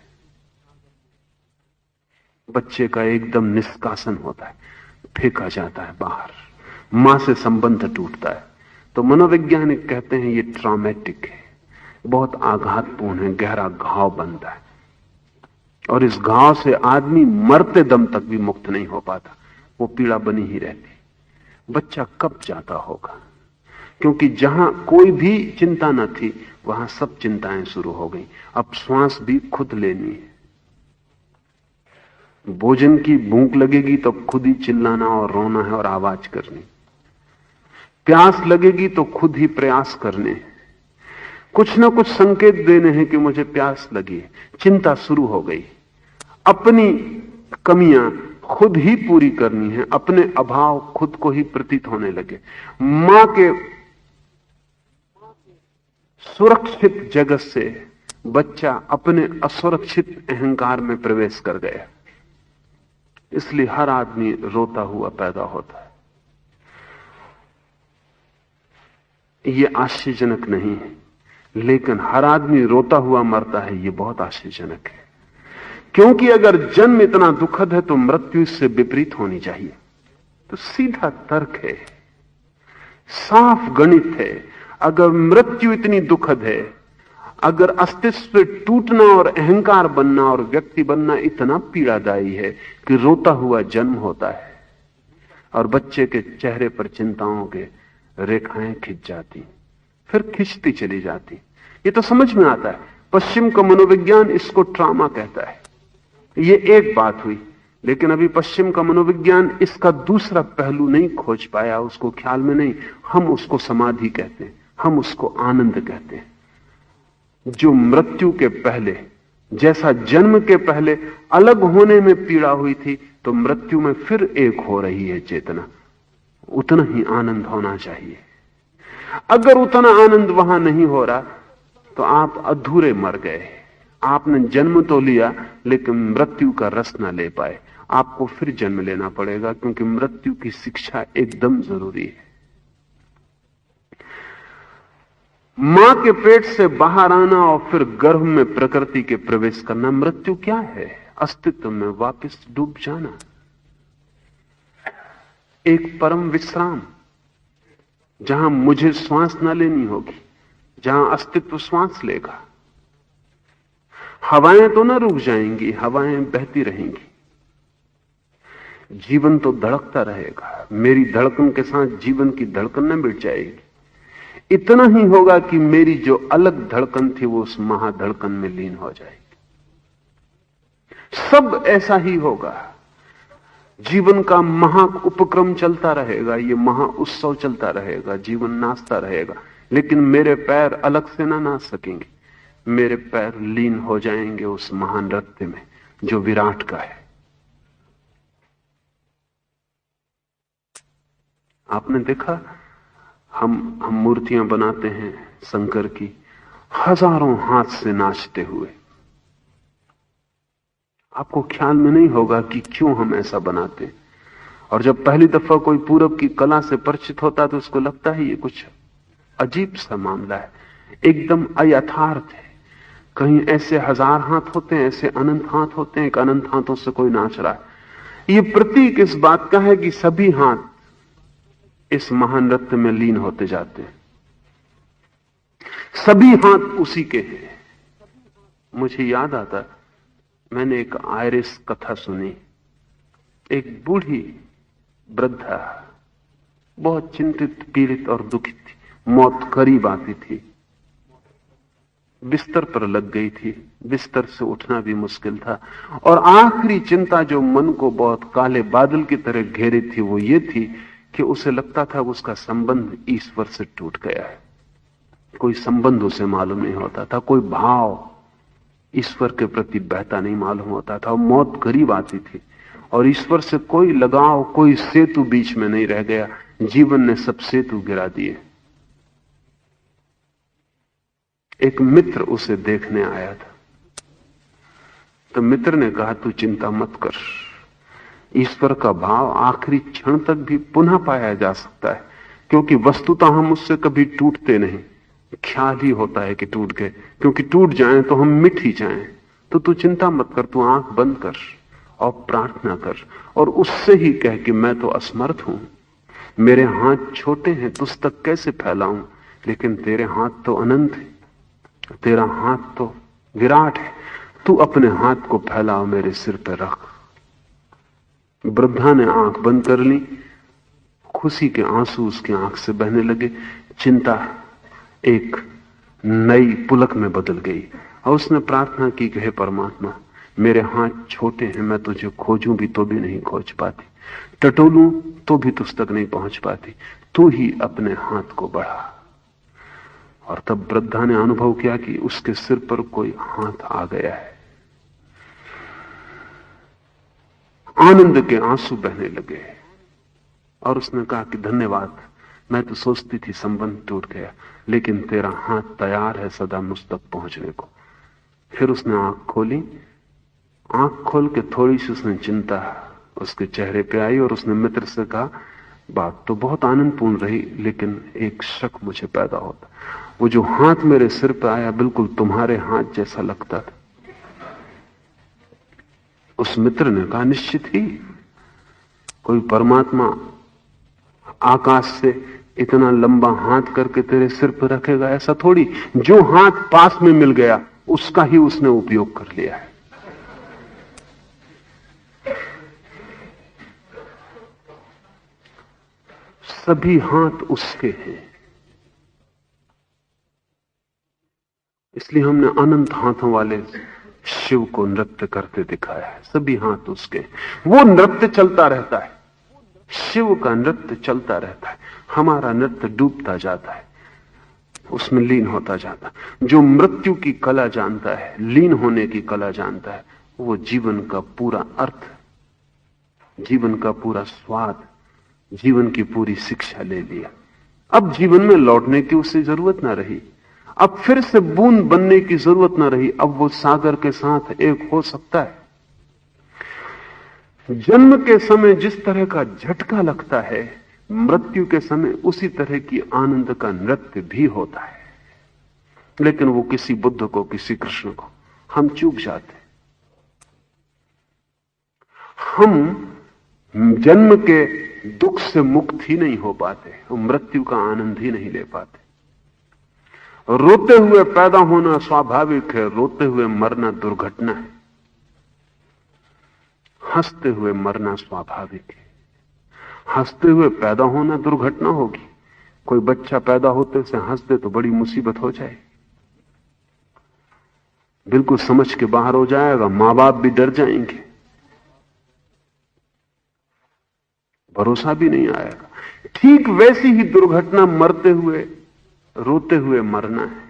बच्चे का एकदम निष्कासन होता है, फेंका जाता है बाहर, मां से संबंध टूटता है। तो मनोवैज्ञानिक कहते हैं ये ट्रॉमेटिक है, बहुत आघातपूर्ण है, गहरा घाव बनता है और इस घाव से आदमी मरते दम तक भी मुक्त नहीं हो पाता, वो पीड़ा बनी ही रहती। बच्चा कब जाता होगा? क्योंकि जहां कोई भी चिंता न थी वहां सब चिंताएं शुरू हो गई। अब श्वास भी खुद लेनी है, भोजन की भूख लगेगी तो खुद ही चिल्लाना और रोना है और आवाज करनी, प्यास लगेगी तो खुद ही प्रयास करने, कुछ ना कुछ संकेत देने हैं कि मुझे प्यास लगी है। चिंता शुरू हो गई, अपनी कमियां खुद ही पूरी करनी है, अपने अभाव खुद को ही प्रतीत होने लगे। मां के सुरक्षित जगत से बच्चा अपने असुरक्षित अहंकार में प्रवेश कर गया। इसलिए हर आदमी रोता हुआ पैदा होता है। यह आश्चर्यजनक नहीं है, लेकिन हर आदमी रोता हुआ मरता है, यह बहुत आश्चर्यजनक है। क्योंकि अगर जन्म इतना दुखद है तो मृत्यु इससे विपरीत होनी चाहिए। तो सीधा तर्क है, साफ गणित है। अगर मृत्यु इतनी दुखद है, अगर अस्तित्व टूटना और अहंकार बनना और व्यक्ति बनना इतना पीड़ादायी है कि रोता हुआ जन्म होता है और बच्चे के चेहरे पर चिंताओं के रेखाएं खिंच जाती, फिर खिंचती चली जाती, ये तो समझ में आता है। पश्चिम का मनोविज्ञान इसको ट्रॉमा कहता है। ये एक बात हुई, लेकिन अभी पश्चिम का मनोविज्ञान इसका दूसरा पहलू नहीं खोज पाया, उसको ख्याल में नहीं। हम उसको समाधि कहते हैं, हम उसको आनंद कहते हैं। जो मृत्यु के पहले, जैसा जन्म के पहले अलग होने में पीड़ा हुई थी, तो मृत्यु में फिर एक हो रही है चेतना। उतना ही आनंद होना चाहिए। अगर उतना आनंद वहां नहीं हो रहा तो आप अधूरे मर गए। आपने जन्म तो लिया लेकिन मृत्यु का रस ना ले पाए। आपको फिर जन्म लेना पड़ेगा, क्योंकि मृत्यु की शिक्षा एकदम जरूरी है। मां के पेट से बाहर आना और फिर गर्भ में प्रकृति के प्रवेश करना, मृत्यु क्या है? अस्तित्व में वापस डूब जाना, एक परम विश्राम, जहां मुझे श्वास न लेनी होगी, जहां अस्तित्व श्वास लेगा। हवाएं तो न रुक जाएंगी, हवाएं बहती रहेंगी, जीवन तो धड़कता रहेगा। मेरी धड़कन के साथ जीवन की धड़कन न मिट जाएगी। इतना ही होगा कि मेरी जो अलग धड़कन थी वो उस महाधड़कन में लीन हो जाएगी। सब ऐसा ही होगा। जीवन का महा उपक्रम चलता रहेगा, ये महा उत्सव चलता रहेगा, जीवन नाचता रहेगा, लेकिन मेरे पैर अलग से ना नाच सकेंगे। मेरे पैर लीन हो जाएंगे उस महान नृत्य में जो विराट का है। आपने देखा, हम मूर्तियां बनाते हैं शंकर की, हजारों हाथ से नाचते हुए। आपको ख्याल में नहीं होगा कि क्यों हम ऐसा बनाते हैं। और जब पहली दफा कोई पूरब की कला से परिचित होता है तो उसको लगता है ये कुछ अजीब सा मामला है, एकदम अयथार्थ है। कहीं ऐसे हजार हाथ होते हैं, ऐसे अनंत हाथ होते हैं कि अनंत हाथों से कोई नाच रहा है। ये प्रतीक इस बात का है कि सभी हाथ इस महान नृत्य में लीन होते जाते हैं, सभी हाथ उसी के हैं। मुझे याद आता, मैंने एक आयरिश कथा सुनी। एक बूढ़ी वृद्धा बहुत चिंतित, पीड़ित और दुखित थी। मौत करीब आती थी, बिस्तर पर लग गई थी, बिस्तर से उठना भी मुश्किल था। और आखिरी चिंता जो मन को बहुत काले बादल की तरह घेरी थी वो ये थी कि उसे लगता था उसका संबंध ईश्वर से टूट गया है। कोई संबंध उसे मालूम नहीं होता था, कोई भाव ईश्वर के प्रति बहता नहीं मालूम होता था। मौत करीब आती थी और ईश्वर से कोई लगाव, कोई सेतु बीच में नहीं रह गया। जीवन ने सब सेतु गिरा दिए। एक मित्र उसे देखने आया था, तो मित्र ने कहा, तू चिंता मत कर, ईश्वर का भाव आखिरी क्षण तक भी पुनः पाया जा सकता है, क्योंकि वस्तुतः हम उससे कभी टूटते नहीं। ख्याल ही होता है कि टूट गए, क्योंकि टूट जाएं तो हम मिट ही जाएं। तो तू चिंता मत कर, तू आंख बंद कर और प्रार्थना कर और उससे ही कह कि मैं तो असमर्थ हूं, मेरे हाथ छोटे हैं, तुझ तक कैसे फैलाऊं, लेकिन तेरे हाथ तो अनंत है, तेरा हाथ तो विराट है, तू अपने हाथ को फैलाओ, मेरे सिर पर रख। वृद्धा ने आंख बंद कर ली, खुशी के आंसू उसकी आंख से बहने लगे। चिंता एक नई पुलक में बदल गई और उसने प्रार्थना की कि हे परमात्मा, मेरे हाथ छोटे हैं, मैं तुझे खोजूं भी तो भी नहीं खोज पाती, टटोलूं तो भी तुझ तक नहीं पहुंच पाती, तू ही अपने हाथ को बढ़ा। और तब वृद्धा ने अनुभव किया कि उसके सिर पर कोई हाथ आ गया है। आनंद के आंसू बहने लगे और उसने कहा कि धन्यवाद, मैं तो सोचती थी संबंध टूट गया, लेकिन तेरा हाथ तैयार है सदा मुझ तक पहुंचने को। फिर उसने आंख खोली, आंख खोल के थोड़ी सी उसने चिंता उसके चेहरे पे आई और उसने मित्र से कहा, बात तो बहुत आनंदपूर्ण रही, लेकिन एक शक मुझे पैदा होता, वो जो हाथ मेरे सिर पे आया बिल्कुल तुम्हारे हाथ जैसा लगता था। उस मित्र ने कहा, निश्चित ही कोई परमात्मा आकाश से इतना लंबा हाथ करके तेरे सिर पर रखेगा, ऐसा थोड़ी। जो हाथ पास में मिल गया उसका ही उसने उपयोग कर लिया है। सभी हाथ उसके हैं, इसलिए हमने अनंत हाथों वाले शिव को नृत्य करते दिखाया है। सभी हाथ उसके, वो नृत्य चलता रहता है, शिव का नृत्य चलता रहता है, हमारा नृत्य डूबता जाता है, उसमें लीन होता जाता। जो मृत्यु की कला जानता है, लीन होने की कला जानता है, वो जीवन का पूरा अर्थ, जीवन का पूरा स्वाद, जीवन की पूरी शिक्षा ले लिया। अब जीवन में लौटने की उसे जरूरत ना रही, अब फिर से बूंद बनने की जरूरत ना रही, अब वो सागर के साथ एक हो सकता है। जन्म के समय जिस तरह का झटका लगता है, मृत्यु के समय उसी तरह की आनंद का नृत्य भी होता है। लेकिन वो किसी बुद्ध को, किसी कृष्ण को हम चूक जाते। हम जन्म के दुख से मुक्त ही नहीं हो पाते, हम मृत्यु का आनंद ही नहीं ले पाते। रोते हुए पैदा होना स्वाभाविक है, रोते हुए मरना दुर्घटना है। हंसते हुए मरना स्वाभाविक है, हंसते हुए पैदा होना दुर्घटना होगी। कोई बच्चा पैदा होते से हंस दे तो बड़ी मुसीबत हो जाए, बिल्कुल समझ के बाहर हो जाएगा, मां बाप भी डर जाएंगे, भरोसा भी नहीं आएगा। ठीक वैसी ही दुर्घटना मरते हुए, रोते हुए मरना है।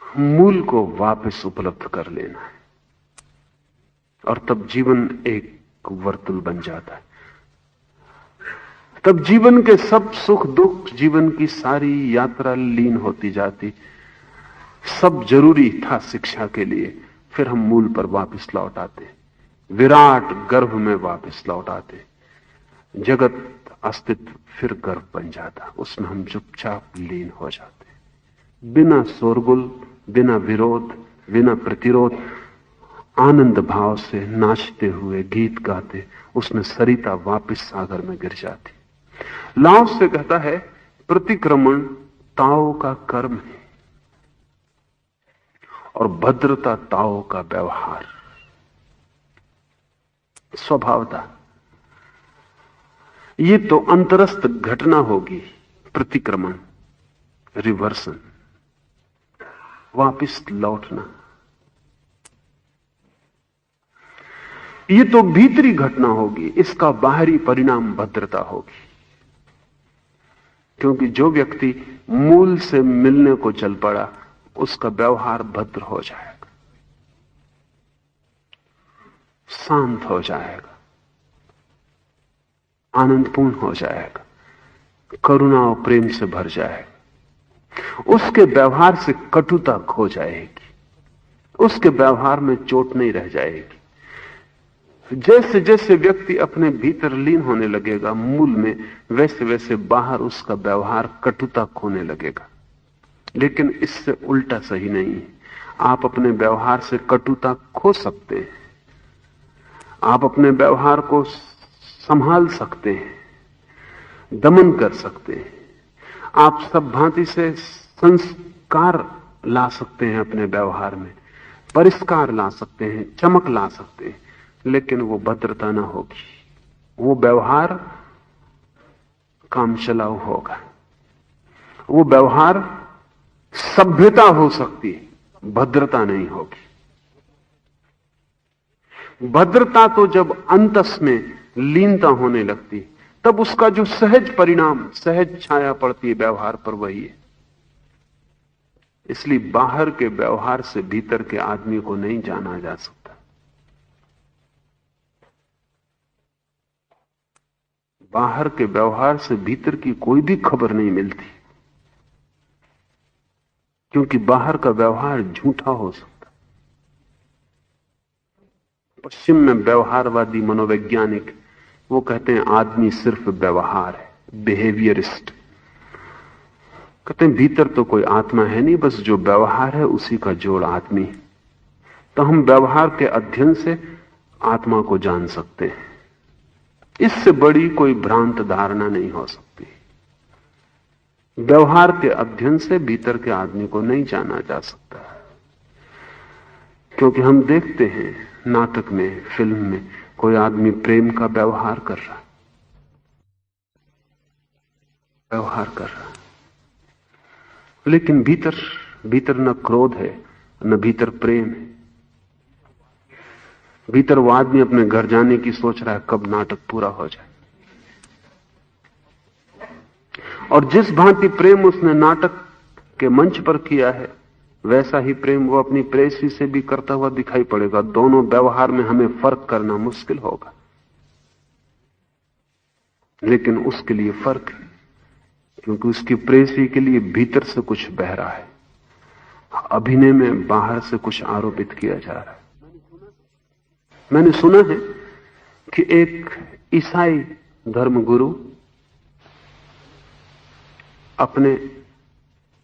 मूल को वापस उपलब्ध कर लेना है और तब जीवन एक वर्तुल बन जाता है। तब जीवन के सब सुख दुख, जीवन की सारी यात्रा लीन होती जाती। सब जरूरी था शिक्षा के लिए, फिर हम मूल पर वापस लौट आते, विराट गर्भ में वापस लौट आते। जगत अस्तित्व फिर गर्भ बन जाता, उसमें हम चुपचाप लीन हो जाते, बिना शोरगुल, बिना विरोध, बिना प्रतिरोध, आनंद भाव से नाचते हुए गीत गाते, उसमें सरिता वापस सागर में गिर जाती। लाओस से कहता है, प्रतिक्रमण ताओ का कर्म है और भद्रता ताओ का व्यवहार, स्वभावता। ये तो अंतरस्थ घटना होगी, प्रतिक्रमण, रिवर्सन, वापिस लौटना। ये तो भीतरी घटना होगी, इसका बाहरी परिणाम भद्रता होगी। क्योंकि जो व्यक्ति मूल से मिलने को चल पड़ा, उसका व्यवहार भद्र हो जाएगा, शांत हो जाएगा, आनंदपूर्ण हो जाएगा, करुणा और प्रेम से भर जाएगा। उसके व्यवहार से कटुता खो जाएगी, उसके व्यवहार में चोट नहीं रह जाएगी। जैसे जैसे व्यक्ति अपने भीतर लीन होने लगेगा मूल में, वैसे वैसे बाहर उसका व्यवहार कटुता खोने लगेगा। लेकिन इससे उल्टा सही नहीं है। आप अपने व्यवहार से कटुता खो सकते हैं, आप अपने व्यवहार को संभाल सकते हैं, दमन कर सकते हैं, आप सब भांति से संस्कार ला सकते हैं अपने व्यवहार में, परिष्कार ला सकते हैं, चमक ला सकते हैं, लेकिन वो भद्रता ना होगी, वो व्यवहार कामचलाऊ होगा, वो व्यवहार सभ्यता हो सकती है, भद्रता नहीं होगी। भद्रता तो जब अंतस में लीनता होने लगती, तब उसका जो सहज परिणाम, सहज छाया पड़ती है व्यवहार पर, वही है। इसलिए बाहर के व्यवहार से भीतर के आदमी को नहीं जाना जा सकता। बाहर के व्यवहार से भीतर की कोई भी खबर नहीं मिलती, क्योंकि बाहर का व्यवहार झूठा हो सकता। पश्चिम में व्यवहारवादी मनोवैज्ञानिक वो कहते हैं आदमी सिर्फ व्यवहार है, बिहेवियरिस्ट। कहते हैं भीतर तो कोई आत्मा है नहीं, बस जो व्यवहार है उसी का जोड़ आदमी है। तो हम व्यवहार के अध्ययन से आत्मा को जान सकते हैं, इससे बड़ी कोई भ्रांत धारणा नहीं हो सकती। व्यवहार के अध्ययन से भीतर के आदमी को नहीं जाना जा सकता, क्योंकि हम देखते हैं नाटक में, फिल्म में, कोई आदमी प्रेम का व्यवहार कर रहा है, लेकिन भीतर न क्रोध है, न भीतर प्रेम है। भीतर वो आदमी अपने घर जाने की सोच रहा है, कब नाटक पूरा हो जाए। और जिस भांति प्रेम उसने नाटक के मंच पर किया है, वैसा ही प्रेम वो अपनी प्रेयसी से भी करता हुआ दिखाई पड़ेगा। दोनों व्यवहार में हमें फर्क करना मुश्किल होगा, लेकिन उसके लिए फर्क है, क्योंकि उसकी प्रेयसी के लिए भीतर से कुछ बह रहा है, अभिनय में बाहर से कुछ आरोपित किया जा रहा है। मैंने सुना है कि एक ईसाई धर्मगुरु अपने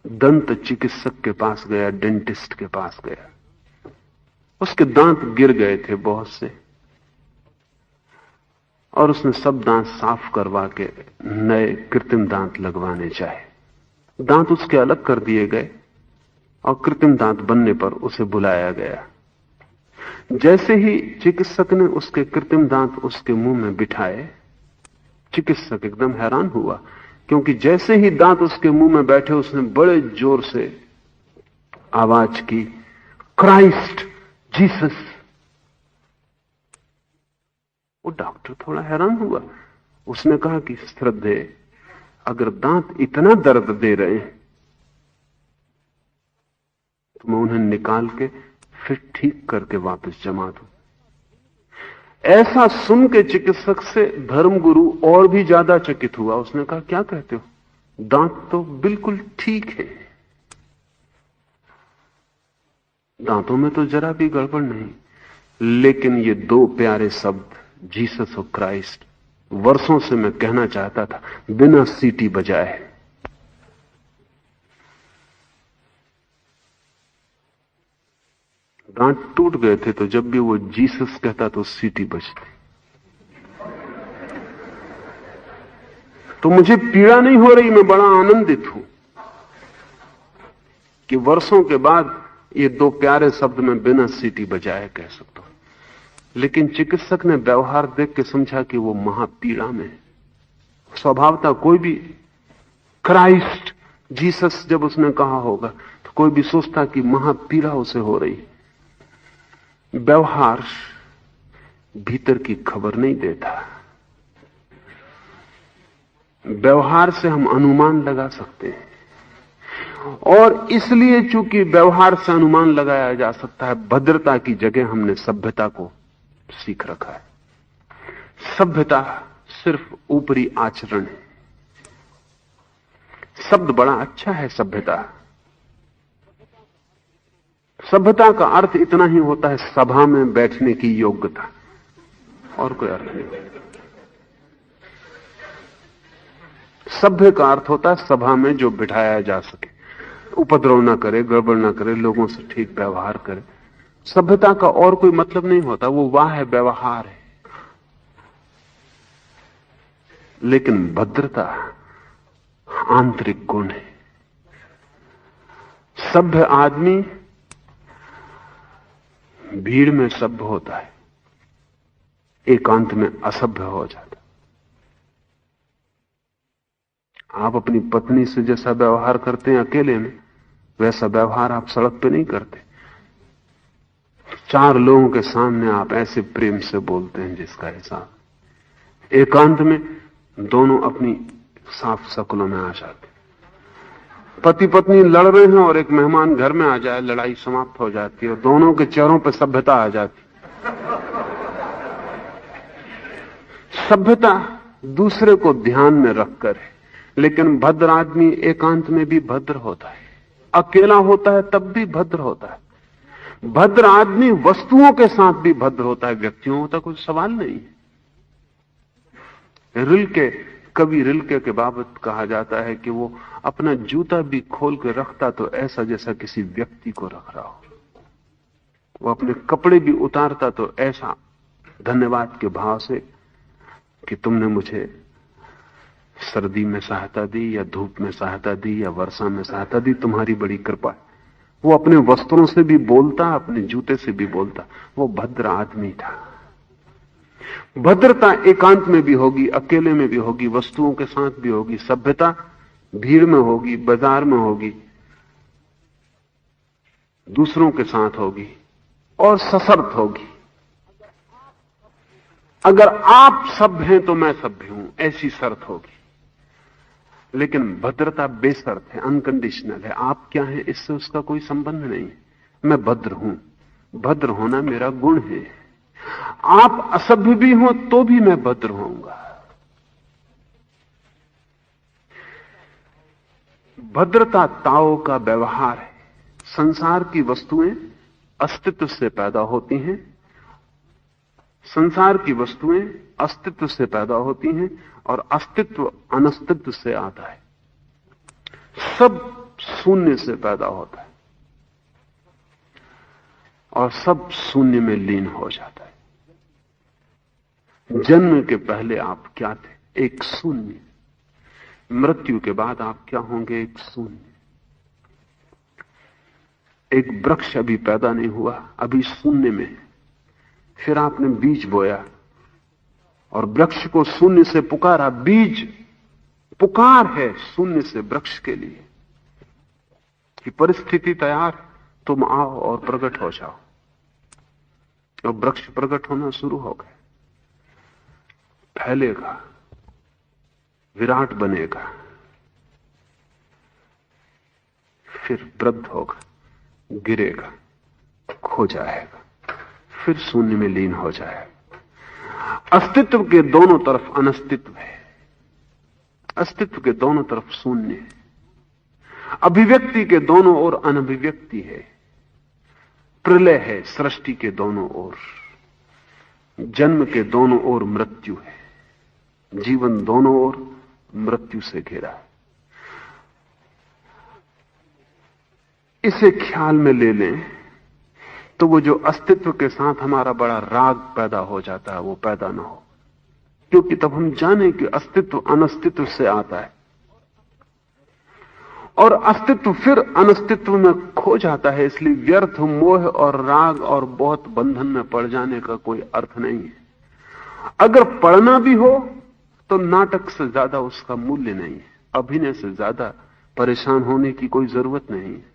दंत चिकित्सक के पास गया, डेंटिस्ट के पास गया। उसके दांत गिर गए थे बहुत से, और उसने सब दांत साफ करवा के नए कृत्रिम दांत लगवाने चाहे। दांत उसके अलग कर दिए गए और कृत्रिम दांत बनने पर उसे बुलाया गया। जैसे ही चिकित्सक ने उसके कृत्रिम दांत उसके मुंह में बिठाए, चिकित्सक एकदम हैरान हुआ, क्योंकि जैसे ही दांत उसके मुंह में बैठे उसने बड़े जोर से आवाज की, क्राइस्ट, जीसस। वो डॉक्टर थोड़ा हैरान हुआ। उसने कहा कि श्रद्धे, अगर दांत इतना दर्द दे रहे हैं तो मैं उन्हें निकाल के फिर ठीक करके वापस जमा दूं। ऐसा सुन के चिकित्सक से धर्मगुरु और भी ज्यादा चकित हुआ। उसने कहा, क्या कहते हो, दांत तो बिल्कुल ठीक है, दांतों में तो जरा भी गड़बड़ नहीं, लेकिन ये दो प्यारे शब्द जीसस और क्राइस्ट वर्षों से मैं कहना चाहता था, बिना सीटी बजाए। दांत टूट गए थे, तो जब भी वो जीसस कहता तो सीटी बजती। तो मुझे पीड़ा नहीं हो रही, मैं बड़ा आनंदित हूं कि वर्षों के बाद ये दो प्यारे शब्द में बिना सीटी बजाए कह सकता हूं। लेकिन चिकित्सक ने व्यवहार देख के समझा कि वो महापीड़ा में है। स्वभावतः कोई भी क्राइस्ट, जीसस जब उसने कहा होगा तो कोई भी सोचता कि महापीड़ा उसे हो रही। व्यवहार भीतर की खबर नहीं देता। व्यवहार से हम अनुमान लगा सकते हैं, और इसलिए चूंकि व्यवहार से अनुमान लगाया जा सकता है, भद्रता की जगह हमने सभ्यता को सीख रखा है। सभ्यता सिर्फ ऊपरी आचरण है। शब्द बड़ा अच्छा है, सभ्यता। सभ्यता का अर्थ इतना ही होता है, सभा में बैठने की योग्यता, और कोई अर्थ नहीं। सभ्य का अर्थ होता है सभा में जो बिठाया जा सके, उपद्रव ना करे, गड़बड़ ना करे, लोगों से ठीक व्यवहार करे। सभ्यता का और कोई मतलब नहीं होता, वो वाह है, व्यवहार है। लेकिन भद्रता आंतरिक गुण है। सभ्य आदमी भीड़ में सभ्य होता है, एकांत में असभ्य हो जाता। आप अपनी पत्नी से जैसा व्यवहार करते हैं अकेले में, वैसा व्यवहार आप सड़क पे नहीं करते। 4 लोगों के सामने आप ऐसे प्रेम से बोलते हैं जिसका हिसाब। एकांत में दोनों अपनी साफ शक्लों में आ जाते। पति पत्नी लड़ रहे हैं और एक मेहमान घर में आ जाए, लड़ाई समाप्त हो जाती है और दोनों के चेहरों पर सभ्यता आ जाती। सभ्यता दूसरे को ध्यान में रखकर है, लेकिन भद्र आदमी एकांत में भी भद्र होता है, अकेला होता है तब भी भद्र होता है। भद्र आदमी वस्तुओं के साथ भी भद्र होता है, व्यक्तियों का कोई सवाल नहीं है। रिल्के, कवि रिल्के के बाबत कहा जाता है कि वो अपना जूता भी खोल के रखता तो ऐसा जैसा किसी व्यक्ति को रख रहा हो। वो अपने कपड़े भी उतारता तो ऐसा धन्यवाद के भाव से कि तुमने मुझे सर्दी में सहायता दी, या धूप में सहायता दी, या वर्षा में सहायता दी, तुम्हारी बड़ी कृपा है। वो अपने वस्त्रों से भी बोलता, अपने जूते से भी बोलता। वो भद्र आदमी था। भद्रता एकांत में भी होगी, अकेले में भी होगी, वस्तुओं के साथ भी होगी। सभ्यता भीड़ में होगी, बाजार में होगी, दूसरों के साथ होगी और सशर्त होगी। अगर आप सभ्य हैं तो मैं सभ्य हूं, ऐसी शर्त होगी। लेकिन भद्रता बेशर्त है, अनकंडीशनल है। आप क्या हैं इससे उसका कोई संबंध नहीं है। मैं भद्र हूं, भद्र होना मेरा गुण है। आप असभ्य भी हो तो भी मैं भद्र होऊंगा। भद्रता ताओ का व्यवहार है। संसार की वस्तुएं अस्तित्व से पैदा होती हैं, संसार की वस्तुएं अस्तित्व से पैदा होती हैं और अस्तित्व अनस्तित्व से आता है। सब शून्य से पैदा होता है और सब शून्य में लीन हो जाता है। जन्म के पहले आप क्या थे? एक शून्य। मृत्यु के बाद आप क्या होंगे? एक शून्य। एक वृक्ष अभी पैदा नहीं हुआ, अभी शून्य में है। फिर आपने बीज बोया और वृक्ष को शून्य से पुकारा। बीज पुकार है शून्य से वृक्ष के लिए कि परिस्थिति तैयार, तुम आओ और प्रकट हो जाओ। और वृक्ष प्रकट होना शुरू हो गया, फैलेगा, विराट बनेगा, फिर वृद्ध होगा, गिरेगा, खो जाएगा, फिर शून्य में लीन हो जाएगा। अस्तित्व के दोनों तरफ अनस्तित्व है, अस्तित्व के दोनों तरफ शून्य है, अभिव्यक्ति के दोनों ओर अनभिव्यक्ति है, प्रलय है सृष्टि के दोनों ओर, जन्म के दोनों ओर मृत्यु है, जीवन दोनों ओर मृत्यु से घिरा है। इसे ख्याल में ले लें तो वो जो अस्तित्व के साथ हमारा बड़ा राग पैदा हो जाता है वो पैदा ना हो, क्योंकि तब हम जाने कि अस्तित्व अनस्तित्व से आता है और अस्तित्व फिर अनस्तित्व में खो जाता है। इसलिए व्यर्थ मोह और राग और बहुत बंधन में पड़ जाने का कोई अर्थ नहीं है। अगर पढ़ना भी हो तो नाटक से ज्यादा उसका मूल्य नहीं है, अभिनय से ज्यादा परेशान होने की कोई जरूरत नहीं है।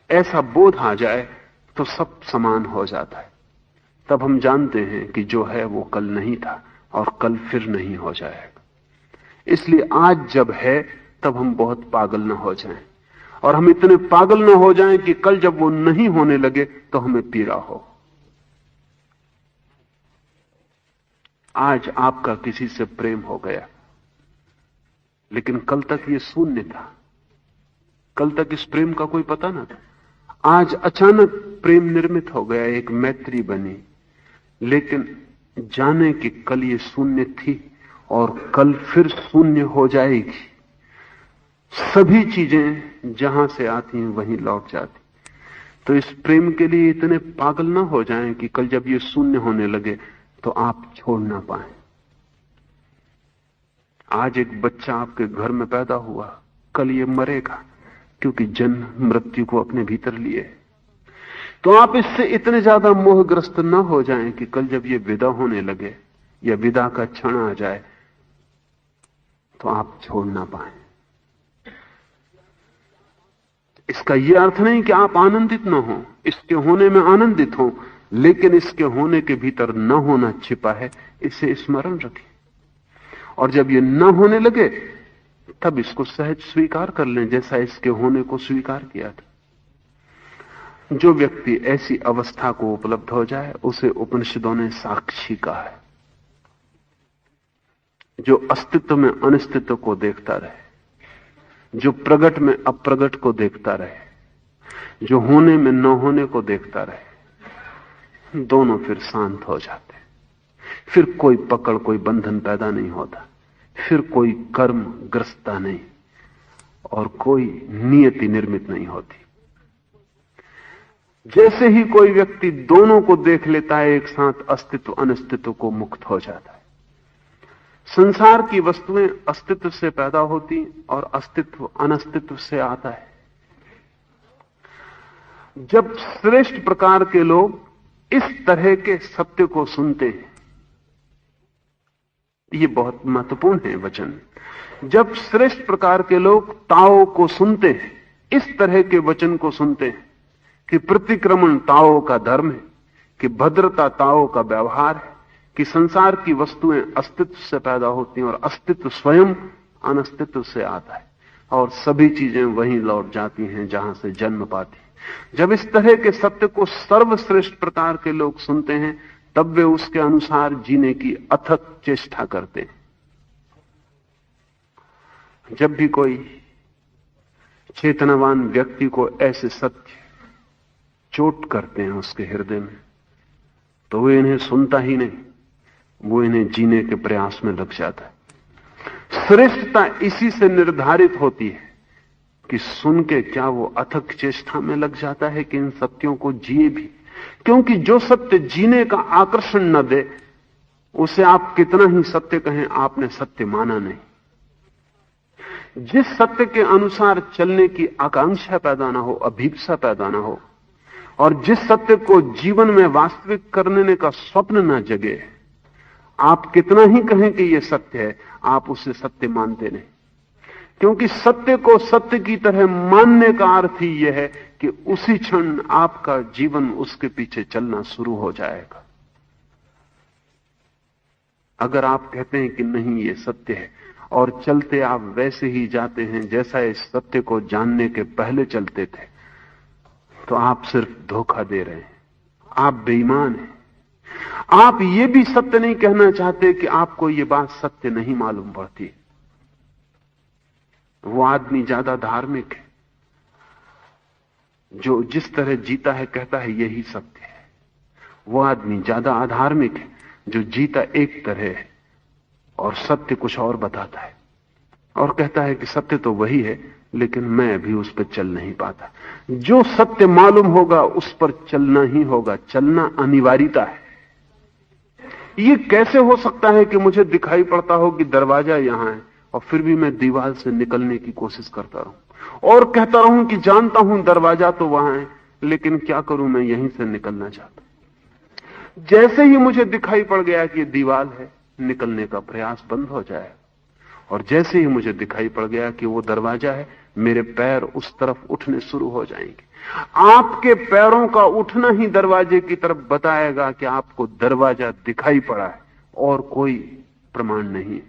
ऐसा बोध आ जाए तो सब समान हो जाता है। तब हम जानते हैं कि जो है वो कल नहीं था और कल फिर नहीं हो जाएगा। इसलिए आज जब है तब हम बहुत पागल न हो जाएं, और हम इतने पागल न हो जाएं कि कल जब वो नहीं होने लगे तो हमें पीड़ा हो। आज आपका किसी से प्रेम हो गया, लेकिन कल तक ये शून्य था, कल तक इस प्रेम का कोई पता ना था। आज अचानक प्रेम निर्मित हो गया, एक मैत्री बनी, लेकिन जाने कि कल ये शून्य थी और कल फिर शून्य हो जाएगी। सभी चीजें जहां से आती हैं वहीं लौट जाती। तो इस प्रेम के लिए इतने पागल ना हो जाएं कि कल जब ये शून्य होने लगे तो आप छोड़ ना पाए। आज एक बच्चा आपके घर में पैदा हुआ, कल ये मरेगा, क्योंकि जन्म मृत्यु को अपने भीतर लिए। तो आप इससे इतने ज्यादा मोहग्रस्त ना हो जाएं कि कल जब ये विदा होने लगे या विदा का क्षण आ जाए तो आप छोड़ ना पाए। इसका यह अर्थ नहीं कि आप आनंदित ना हो, इसके होने में आनंदित हो, लेकिन इसके होने के भीतर न होना छिपा है, इसे स्मरण रखें। और जब ये न होने लगे तब इसको सहज स्वीकार कर लें, जैसा इसके होने को स्वीकार किया था। जो व्यक्ति ऐसी अवस्था को उपलब्ध हो जाए उसे उपनिषदों ने साक्षी कहा है। जो अस्तित्व में अनिस्तित्व को देखता रहे, जो प्रगट में अप्रगट को देखता रहे, जो होने में न होने को देखता रहे, दोनों फिर शांत हो जाते। फिर कोई पकड़, कोई बंधन पैदा नहीं होता, फिर कोई कर्म ग्रस्ता नहीं और कोई नियति निर्मित नहीं होती। जैसे ही कोई व्यक्ति दोनों को देख लेता है एक साथ, अस्तित्व अनिस्तित्व को मुक्त हो जाता है। संसार की वस्तुएं अस्तित्व से पैदा होती और अस्तित्व अनस्तित्व से आता है। जब श्रेष्ठ प्रकार के लोग इस तरह के सत्य को सुनते हैं, ये बहुत महत्वपूर्ण है वचन। जब श्रेष्ठ प्रकार के लोग ताओ को सुनते हैं, इस तरह के वचन को सुनते हैं कि प्रतिक्रमण ताओ का धर्म है, कि भद्रता ताओ का व्यवहार है, कि संसार की वस्तुएं अस्तित्व से पैदा होती हैं और अस्तित्व स्वयं अनस्तित्व से आता है और सभी चीजें वहीं लौट जाती हैं जहां से जन्म पाती हैं। जब इस तरह के सत्य को सर्वश्रेष्ठ प्रकार के लोग सुनते हैं, तब वे उसके अनुसार जीने की अथक चेष्टा करते हैं। जब भी कोई चेतनावान व्यक्ति को ऐसे सत्य चोट करते हैं उसके हृदय में, तो वे इन्हें सुनता ही नहीं, वो इन्हें जीने के प्रयास में लग जाता है। श्रेष्ठता इसी से निर्धारित होती है कि सुन के क्या वो अथक चेष्टा में लग जाता है कि इन सत्यों को जिए भी। क्योंकि जो सत्य जीने का आकर्षण न दे, उसे आप कितना ही सत्य कहें, आपने सत्य माना नहीं। जिस सत्य के अनुसार चलने की आकांक्षा पैदा ना हो, अभीप्सा पैदा ना हो, और जिस सत्य को जीवन में वास्तविक करने का स्वप्न ना जगे, आप कितना ही कहें कि यह सत्य है, आप उसे सत्य मानते नहीं। क्योंकि सत्य को सत्य की तरह मानने का अर्थ ही यह है कि उसी क्षण आपका जीवन उसके पीछे चलना शुरू हो जाएगा। अगर आप कहते हैं कि नहीं ये सत्य है और चलते आप वैसे ही जाते हैं जैसा इस सत्य को जानने के पहले चलते थे, तो आप सिर्फ धोखा दे रहे हैं, आप बेईमान हैं। आप ये भी सत्य नहीं कहना चाहते कि आपको ये बात सत्य नहीं मालूम पड़ती। वो आदमी ज्यादा धार्मिक है जो जिस तरह जीता है कहता है यही सत्य है। वो आदमी ज्यादा अधार्मिक है जो जीता एक तरह है और सत्य कुछ और बताता है और कहता है कि सत्य तो वही है, लेकिन मैं अभी उस पर चल नहीं पाता। जो सत्य मालूम होगा उस पर चलना ही होगा, चलना अनिवार्यता है। ये कैसे हो सकता है कि मुझे दिखाई पड़ता हो कि दरवाजा यहां है और फिर भी मैं दीवार से निकलने की कोशिश करता रहूं और कहता रहूं कि जानता हूं दरवाजा तो वहां है, लेकिन क्या करूं, मैं यहीं से निकलना चाहता हूं। जैसे ही मुझे दिखाई पड़ गया कि ये दीवार है, निकलने का प्रयास बंद हो जाए और जैसे ही मुझे दिखाई पड़ गया कि वो दरवाजा है, मेरे पैर उस तरफ उठने शुरू हो जाएंगे। आपके पैरों का उठना ही दरवाजे की तरफ बताएगा कि आपको दरवाजा दिखाई पड़ा है, और कोई प्रमाण नहीं।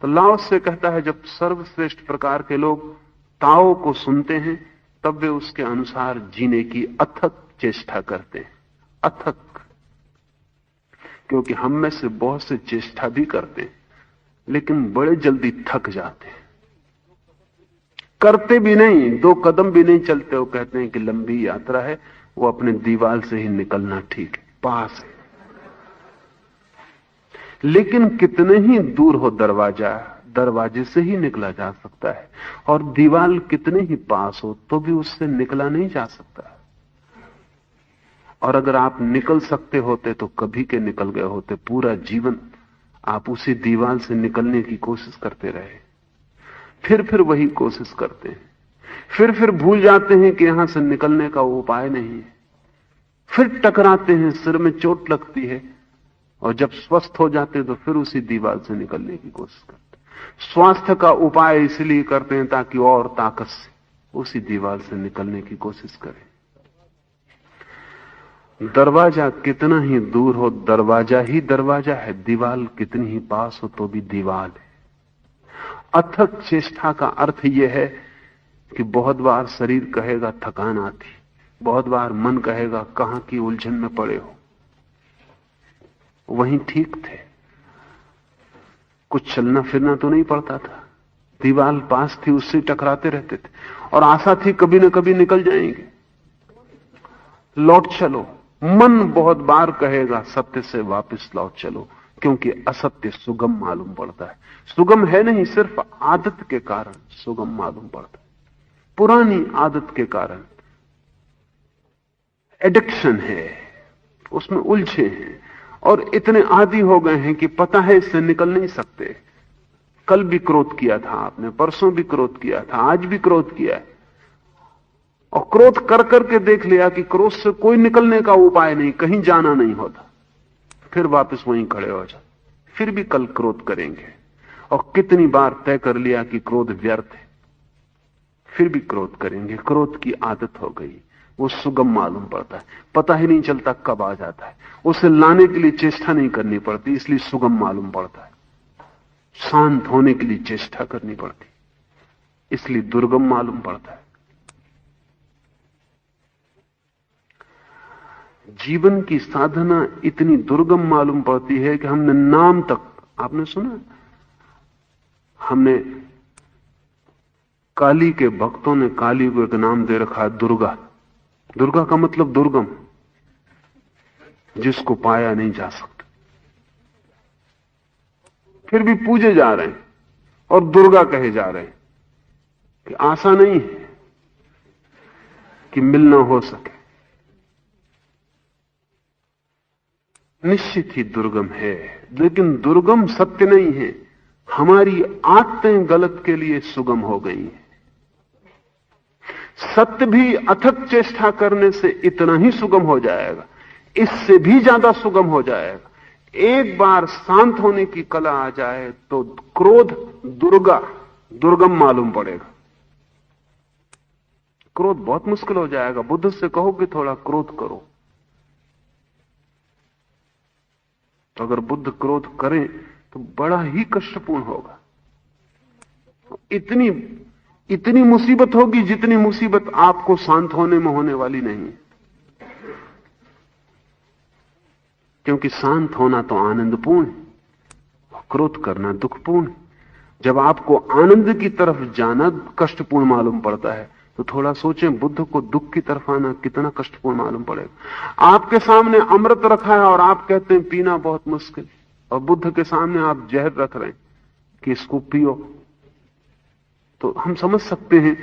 तो लाओ से कहता है, जब सर्वश्रेष्ठ प्रकार के लोग ताओ को सुनते हैं, तब वे उसके अनुसार जीने की अथक चेष्टा करते हैं। अथक, क्योंकि हम में से बहुत से चेष्टा भी करते हैं, लेकिन बड़े जल्दी थक जाते हैं, करते भी नहीं, 2 कदम भी नहीं चलते। वो कहते हैं कि लंबी यात्रा है, वो अपने दीवार से ही निकलना ठीक है, पास है। लेकिन कितने ही दूर हो दरवाजा, दरवाजे से ही निकला जा सकता है, और दीवार कितने ही पास हो तो भी उससे निकला नहीं जा सकता। और अगर आप निकल सकते होते तो कभी के निकल गए होते। पूरा जीवन आप उसी दीवार से निकलने की कोशिश करते रहे, फिर वही कोशिश करते हैं, फिर भूल जाते हैं कि यहां से निकलने का उपाय नहीं है, फिर टकराते हैं, सिर में चोट लगती है, और जब स्वस्थ हो जाते हैं तो फिर उसी दीवार से निकलने की कोशिश करते हैं। स्वास्थ्य का उपाय इसलिए करते हैं ताकि और ताकत से उसी दीवार से निकलने की कोशिश करें। दरवाजा कितना ही दूर हो, दरवाजा ही दरवाजा है। दीवार कितनी ही पास हो तो भी दीवार है। अथक चेष्टा का अर्थ यह है कि बहुत बार शरीर कहेगा थकान आती, बहुत बार मन कहेगा कहां की उलझन में पड़े हो। वहीं ठीक थे, कुछ चलना फिरना तो नहीं पड़ता था, दीवार पास थी, उससे टकराते रहते थे, और आशा थी कभी न कभी निकल जाएंगे। लौट चलो, मन बहुत बार कहेगा सत्य से वापस लौट चलो, क्योंकि असत्य सुगम मालूम पड़ता है। सुगम है नहीं, सिर्फ आदत के कारण सुगम मालूम पड़ता है, पुरानी आदत के कारण। एडिक्शन है, उसमें उलझे हैं, और इतने आदी हो गए हैं कि पता है इससे निकल नहीं सकते। कल भी क्रोध किया था आपने, परसों भी क्रोध किया था, आज भी क्रोध किया है, और क्रोध कर करके देख लिया कि क्रोध से कोई निकलने का उपाय नहीं, कहीं जाना नहीं होता, फिर वापस वहीं खड़े हो जाते, फिर भी कल क्रोध करेंगे। और कितनी बार तय कर लिया कि क्रोध व्यर्थ है, फिर भी क्रोध करेंगे। क्रोध की आदत हो गई, वो सुगम मालूम पड़ता है, पता ही नहीं चलता कब आ जाता है, उसे लाने के लिए चेष्टा नहीं करनी पड़ती, इसलिए सुगम मालूम पड़ता है। शांत होने के लिए चेष्टा करनी पड़ती, इसलिए दुर्गम मालूम पड़ता है। जीवन की साधना इतनी दुर्गम मालूम पड़ती है कि हमने नाम तक, आपने सुना, हमने काली के भक्तों ने काली को एक नाम दे रखा है, दुर्गा। दुर्गा का मतलब दुर्गम, जिसको पाया नहीं जा सकता, फिर भी पूजे जा रहे हैं और दुर्गा कहे जा रहे हैं कि आशा नहीं है कि मिलना हो सके। निश्चित ही दुर्गम है, लेकिन दुर्गम सत्य नहीं है। हमारी आदतें गलत के लिए सुगम हो गई हैं। सत्य भी अथक चेष्टा करने से इतना ही सुगम हो जाएगा, इससे भी ज्यादा सुगम हो जाएगा। एक बार शांत होने की कला आ जाए तो क्रोध दुर्गम मालूम पड़ेगा। क्रोध बहुत मुश्किल हो जाएगा। बुद्ध से कहो कि थोड़ा क्रोध करो, तो अगर बुद्ध क्रोध करें तो बड़ा ही कष्टपूर्ण होगा। इतनी मुसीबत होगी जितनी मुसीबत आपको शांत होने में होने वाली नहीं है, क्योंकि शांत होना तो आनंदपूर्ण है, क्रोध करना दुखपूर्ण है। जब आपको आनंद की तरफ जाना कष्टपूर्ण मालूम पड़ता है तो थोड़ा सोचें, बुद्ध को दुख की तरफ आना कितना कष्टपूर्ण मालूम पड़ेगा। आपके सामने अमृत रखा है और आप कहते हैं पीना बहुत मुश्किल, और बुद्ध के सामने आप जहर रख रहे हैं कि इसको पियो। तो हम समझ सकते हैं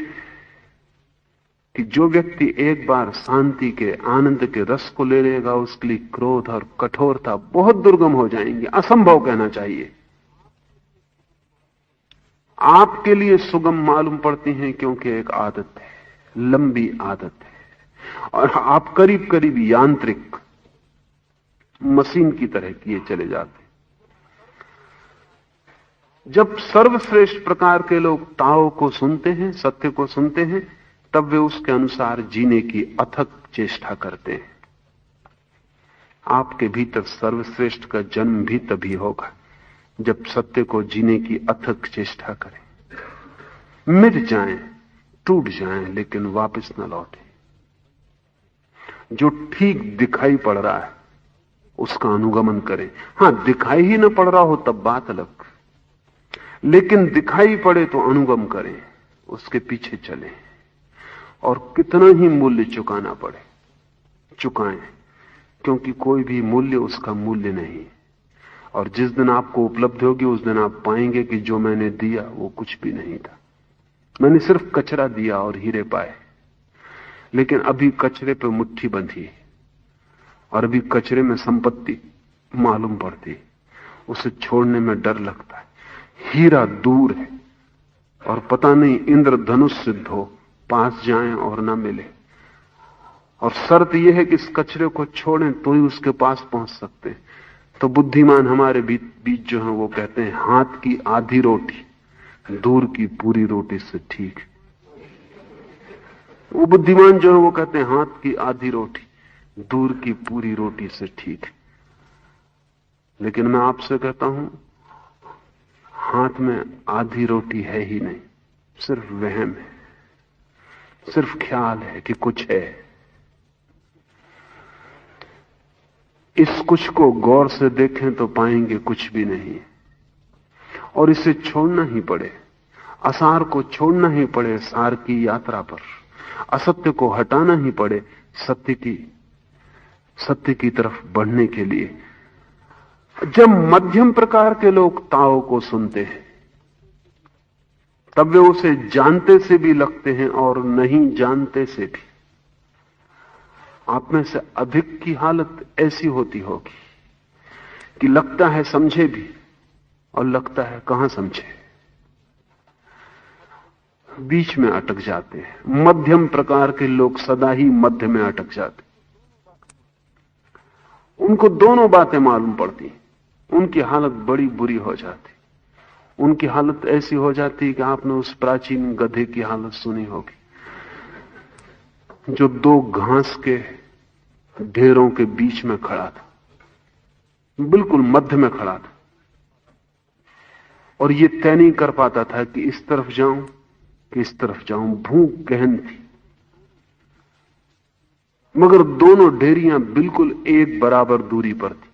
कि जो व्यक्ति एक बार शांति के आनंद के रस को ले लेगा, उसके लिए क्रोध और कठोरता बहुत दुर्गम हो जाएंगे, असंभव कहना चाहिए। आपके लिए सुगम मालूम पड़ती हैं क्योंकि एक आदत है, लंबी आदत है, और आप करीब करीब यांत्रिक मशीन की तरह किए चले जाते। जब सर्वश्रेष्ठ प्रकार के लोग ताओ को सुनते हैं, सत्य को सुनते हैं, तब वे उसके अनुसार जीने की अथक चेष्टा करते हैं। आपके भीतर सर्वश्रेष्ठ का जन्म भी तभी होगा जब सत्य को जीने की अथक चेष्टा करें। मिट जाएं, टूट जाएं, लेकिन वापस न लौटें। जो ठीक दिखाई पड़ रहा है उसका अनुगमन करें। हां, दिखाई ही न पड़ रहा हो तब बात अलग, लेकिन दिखाई पड़े तो अनुगम करें, उसके पीछे चलें, और कितना ही मूल्य चुकाना पड़े चुकाएं, क्योंकि कोई भी मूल्य उसका मूल्य नहीं। और जिस दिन आपको उपलब्धि होगी उस दिन आप पाएंगे कि जो मैंने दिया वो कुछ भी नहीं था। मैंने सिर्फ कचरा दिया और हीरे पाए, लेकिन अभी कचरे पे मुट्ठी बंधी है और अभी कचरे में संपत्ति मालूम पड़ती, उसे छोड़ने में डर लगता है। हीरा दूर है और पता नहीं इंद्रधनुष सिद्ध हो, पास जाएं और ना मिले। और शर्त यह है कि इस कचरे को छोड़ें तो ही उसके पास पहुंच सकते हैं। तो बुद्धिमान हमारे बीच जो है वो कहते हैं हाथ की आधी रोटी दूर की पूरी रोटी से ठीक। वो बुद्धिमान जो है वो कहते हैं हाथ की आधी रोटी दूर की पूरी रोटी से ठीक। लेकिन मैं आपसे कहता हूं हाथ में आधी रोटी है ही नहीं, सिर्फ वहम है, सिर्फ ख्याल है कि कुछ है। इस कुछ को गौर से देखें तो पाएंगे कुछ भी नहीं, और इसे छोड़ना ही पड़े, असार को छोड़ना ही पड़े सार की यात्रा पर, असत्य को हटाना ही पड़े सत्य की तरफ बढ़ने के लिए। जब मध्यम प्रकार के लोग ताओ को सुनते हैं तब वे उसे जानते से भी लगते हैं और नहीं जानते से भी। आप में से अधिक की हालत ऐसी होती होगी कि लगता है समझे भी और लगता है कहां समझे, बीच में अटक जाते हैं। मध्यम प्रकार के लोग सदा ही मध्य में अटक जाते, उनको दोनों बातें मालूम पड़ती, उनकी हालत बड़ी बुरी हो जाती। उनकी हालत ऐसी हो जाती कि आपने उस प्राचीन गधे की हालत सुनी होगी जो दो घास के ढेरों के बीच में खड़ा था, बिल्कुल मध्य में खड़ा था, और ये तय नहीं कर पाता था कि इस तरफ जाऊं कि इस तरफ जाऊं। भूख गहन थी, मगर दोनों ढेरियां बिल्कुल एक बराबर दूरी पर थी।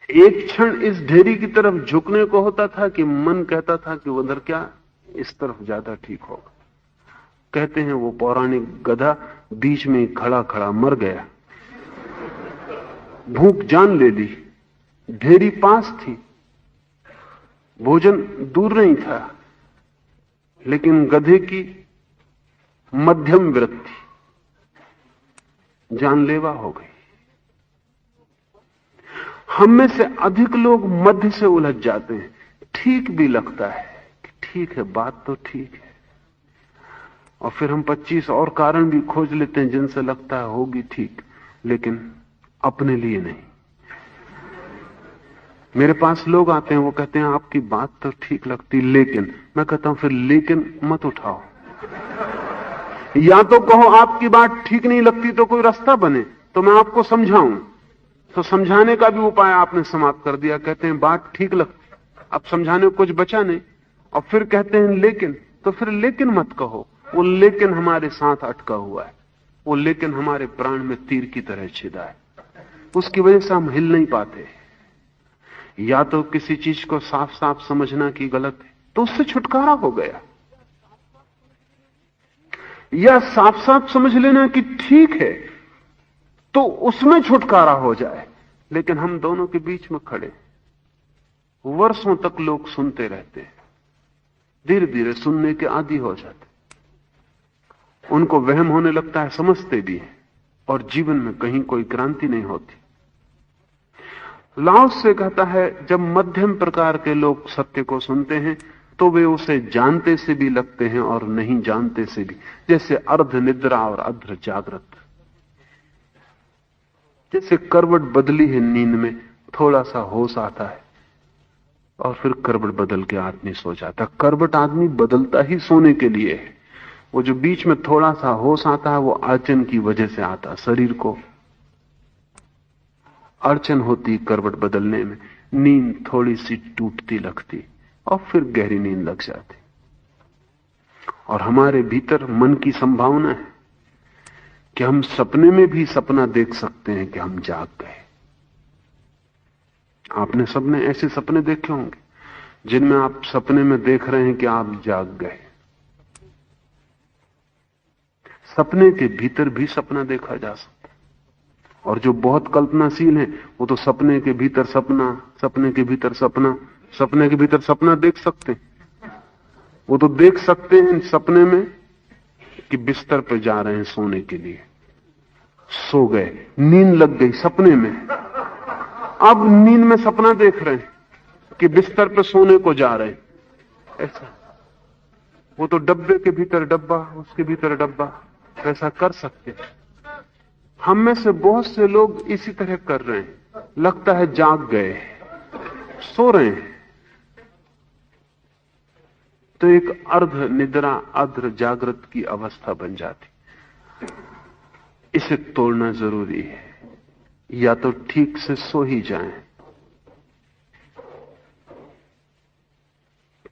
एक क्षण इस ढेरी की तरफ झुकने को होता था कि मन कहता था कि उधर क्या, इस तरफ ज्यादा ठीक होगा। कहते हैं वो पौराणिक गधा बीच में खड़ा खड़ा मर गया, भूख जान ले ली। ढेरी पास थी, भोजन दूर नहीं था, लेकिन गधे की मध्यम वृत्ति जानलेवा हो गई। हम में से अधिक लोग मध्य से उलझ जाते हैं। ठीक भी लगता है कि ठीक है, बात तो ठीक है, और फिर हम 25 और कारण भी खोज लेते हैं जिनसे लगता है होगी ठीक, लेकिन अपने लिए नहीं। मेरे पास लोग आते हैं, वो कहते हैं आपकी बात तो ठीक लगती, लेकिन मैं कहता हूं फिर लेकिन मत उठाओ। या तो कहो आपकी बात ठीक नहीं लगती तो कोई रास्ता बने तो मैं आपको समझाऊं, तो समझाने का भी उपाय आपने समाप्त कर दिया। कहते हैं बात ठीक लगती, अब समझाने को कुछ बचा नहीं, और फिर कहते हैं लेकिन, तो फिर लेकिन मत कहो। वो लेकिन हमारे साथ अटका हुआ है, वो लेकिन हमारे प्राण में तीर की तरह छिदा है, उसकी वजह से हम हिल नहीं पाते। या तो किसी चीज को साफ साफ समझना कि गलत है तो उससे छुटकारा हो गया, या साफ साफ समझ लेना कि ठीक है तो उसमें छुटकारा हो जाए। लेकिन हम दोनों के बीच में खड़े, वर्षों तक लोग सुनते रहते हैं, धीरे धीरे सुनने के आदी हो जाते, उनको वहम होने लगता है, समझते भी हैं, और जीवन में कहीं कोई क्रांति नहीं होती। लाओस से कहता है जब मध्यम प्रकार के लोग सत्य को सुनते हैं तो वे उसे जानते से भी लगते हैं और नहीं जानते से भी, जैसे अर्ध निद्रा और अर्ध जागृत। जैसे करवट बदली है नींद में, थोड़ा सा होश आता है, और फिर करवट बदल के आदमी सो जाता। करवट आदमी बदलता ही सोने के लिए है। वो जो बीच में थोड़ा सा होश आता है वो अड़चन की वजह से आता। शरीर को अड़चन होती करवट बदलने में, नींद थोड़ी सी टूटती लगती और फिर गहरी नींद लग जाती। और हमारे भीतर मन की संभावना है कि हम सपने में भी सपना देख सकते हैं कि हम जाग गए। आपने सबने ऐसे सपने देखे होंगे जिनमें आप सपने में देख रहे हैं कि आप जाग गए। सपने के भीतर भी सपना देखा जा सकता है। और जो बहुत कल्पनाशील हैं वो तो सपने के भीतर सपना, सपने के भीतर सपना, सपने के भीतर सपना देख सकते हैं। वो तो देख सकते हैं सपने में कि बिस्तर पर जा रहे हैं सोने के लिए, सो गए, नींद लग गई सपने में। अब नींद में सपना देख रहे हैं कि बिस्तर पर सोने को जा रहे हैं। ऐसा वो तो डब्बे के भीतर डब्बा, उसके भीतर डब्बा, ऐसा कर सकते। हम में से बहुत से लोग इसी तरह कर रहे हैं। लगता है जाग गए, सो रहे हैं, तो एक अर्ध निद्रा अर्ध जागृत की अवस्था बन जाती। इसे तोड़ना जरूरी है। या तो ठीक से सो ही जाएं,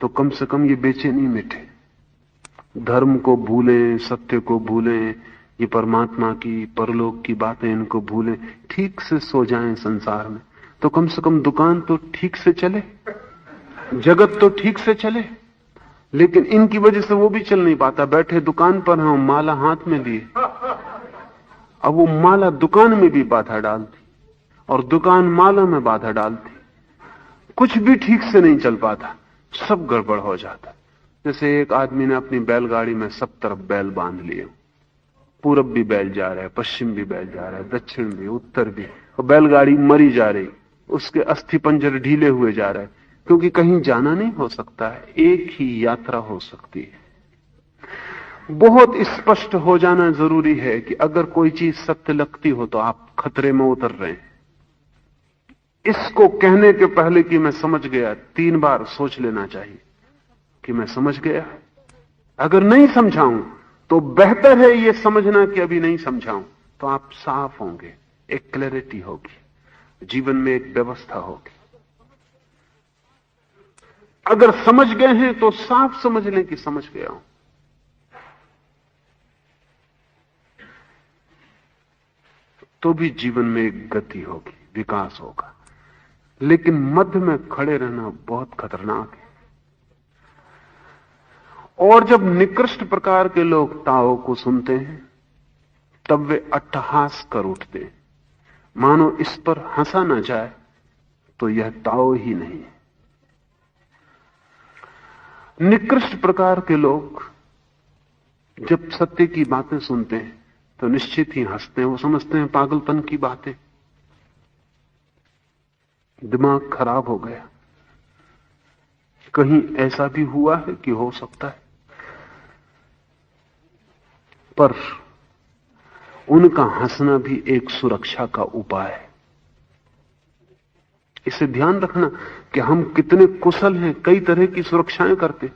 तो कम से कम ये बेचैनी मिटे। धर्म को भूलें, सत्य को भूलें, ये परमात्मा की परलोक की बातें इनको भूलें, ठीक से सो जाएं संसार में, तो कम से कम दुकान तो ठीक से चले, जगत तो ठीक से चले। लेकिन इनकी वजह से वो भी चल नहीं पाता। बैठे दुकान पर हैं, माला हाथ में लिए, अब वो माला दुकान में भी बाधा डालती और दुकान माला में बाधा डालती। कुछ भी ठीक से नहीं चल पाता, सब गड़बड़ हो जाता। जैसे एक आदमी ने अपनी बैलगाड़ी में सब तरफ बैल बांध लिए, पूरब भी बैल जा रहा है, पश्चिम भी बैल जा रहा है, दक्षिण भी, उत्तर भी, और बैलगाड़ी मरी जा रही, उसके अस्थि पंजर ढीले हुए जा रहे हैं, क्योंकि कहीं जाना नहीं हो सकता है, एक ही यात्रा हो सकती है। बहुत स्पष्ट हो जाना जरूरी है कि अगर कोई चीज सत्य लगती हो तो आप खतरे में उतर रहे हैं। इसको कहने के पहले कि मैं समझ गया 3 बार सोच लेना चाहिए कि मैं समझ गया। अगर नहीं समझाऊं तो बेहतर है यह समझना कि अभी नहीं समझाऊं, तो आप साफ होंगे, एक क्लैरिटी होगी, जीवन में एक व्यवस्था होगी। अगर समझ गए हैं तो साफ समझ लें कि समझ गया हूं। तो भी जीवन में एक गति होगी, विकास होगा। लेकिन मध्य में खड़े रहना बहुत खतरनाक है। और जब निकृष्ट प्रकार के लोग ताओ को सुनते हैं तब वे अट्टहास कर उठते हैं, मानो इस पर हंसा ना जाए तो यह ताओ ही नहीं है। निकृष्ट प्रकार के लोग जब सत्य की बातें सुनते हैं तो निश्चित ही हंसते हैं। वो समझते हैं पागलपन की बातें, दिमाग खराब हो गया। कहीं ऐसा भी हुआ है कि हो सकता है, पर उनका हंसना भी एक सुरक्षा का उपाय है। इसे ध्यान रखना कि हम कितने कुशल हैं, कई तरह की सुरक्षाएं करते।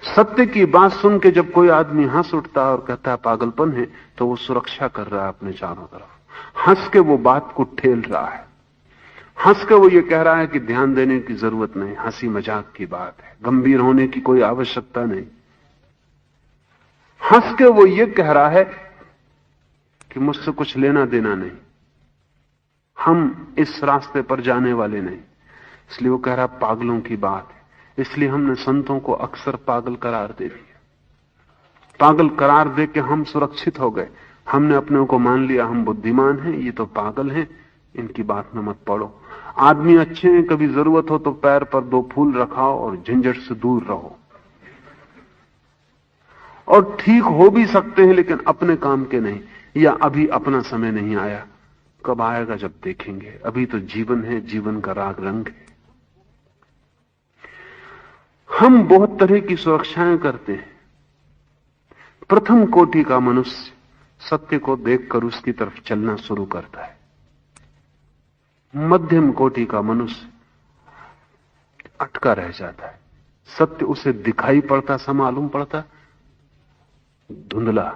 सत्य की बात सुन के जब कोई आदमी हंस उठता है और कहता है पागलपन है, तो वो सुरक्षा कर रहा है अपने चारों तरफ। हंस के वो बात को ठेल रहा है, हंस के वो ये कह रहा है कि ध्यान देने की जरूरत नहीं, हंसी मजाक की बात है, गंभीर होने की कोई आवश्यकता नहीं। हंस के वो ये कह रहा है कि मुझसे कुछ लेना देना नहीं, हम इस रास्ते पर जाने वाले नहीं। इसलिए वो कह रहा पागलों की बात है। इसलिए हमने संतों को अक्सर पागल करार दे दिया। पागल करार दे के हम सुरक्षित हो गए। हमने अपने को मान लिया हम बुद्धिमान हैं, ये तो पागल हैं, इनकी बात में मत पड़ो। आदमी अच्छे हैं, कभी जरूरत हो तो पैर पर 2 फूल रखाओ और झंझट से दूर रहो। और ठीक हो भी सकते हैं लेकिन अपने काम के नहीं, या अभी अपना समय नहीं आया, कब आएगा जब देखेंगे। अभी तो जीवन है, जीवन का राग रंग है। हम बहुत तरह की सुरक्षाएं करते हैं। प्रथम कोटि का मनुष्य सत्य को देखकर उसकी तरफ चलना शुरू करता है। मध्यम कोटि का मनुष्य अटका रह जाता है। सत्य उसे दिखाई पड़ता सा मालूम पड़ता, धुंधला,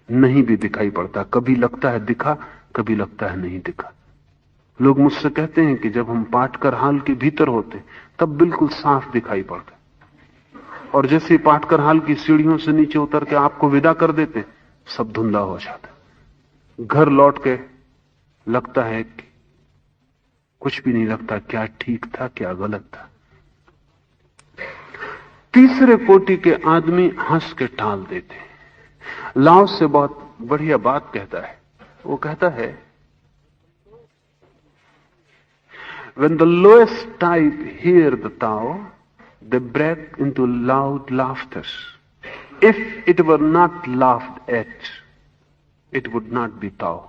नहीं भी दिखाई पड़ता। कभी लगता है दिखा, कभी लगता है नहीं दिखा। लोग मुझसे कहते हैं कि जब हम पाटकर हाल के भीतर होते तब बिल्कुल साफ दिखाई पड़ता, और जैसे ही पाटकर हाल की सीढ़ियों से नीचे उतर के आपको विदा कर देते सब धुंधला हो जाता। घर लौट के लगता है कि कुछ भी नहीं लगता, क्या ठीक था क्या गलत था। तीसरे कोटि के आदमी हंस के टाल देते हैं। लाओ से बहुत बढ़िया बात कहता है। वो कहता है, when the lowest type hear the Tao, they break into loud laughter. If it were not laughed at, it would not be Tao.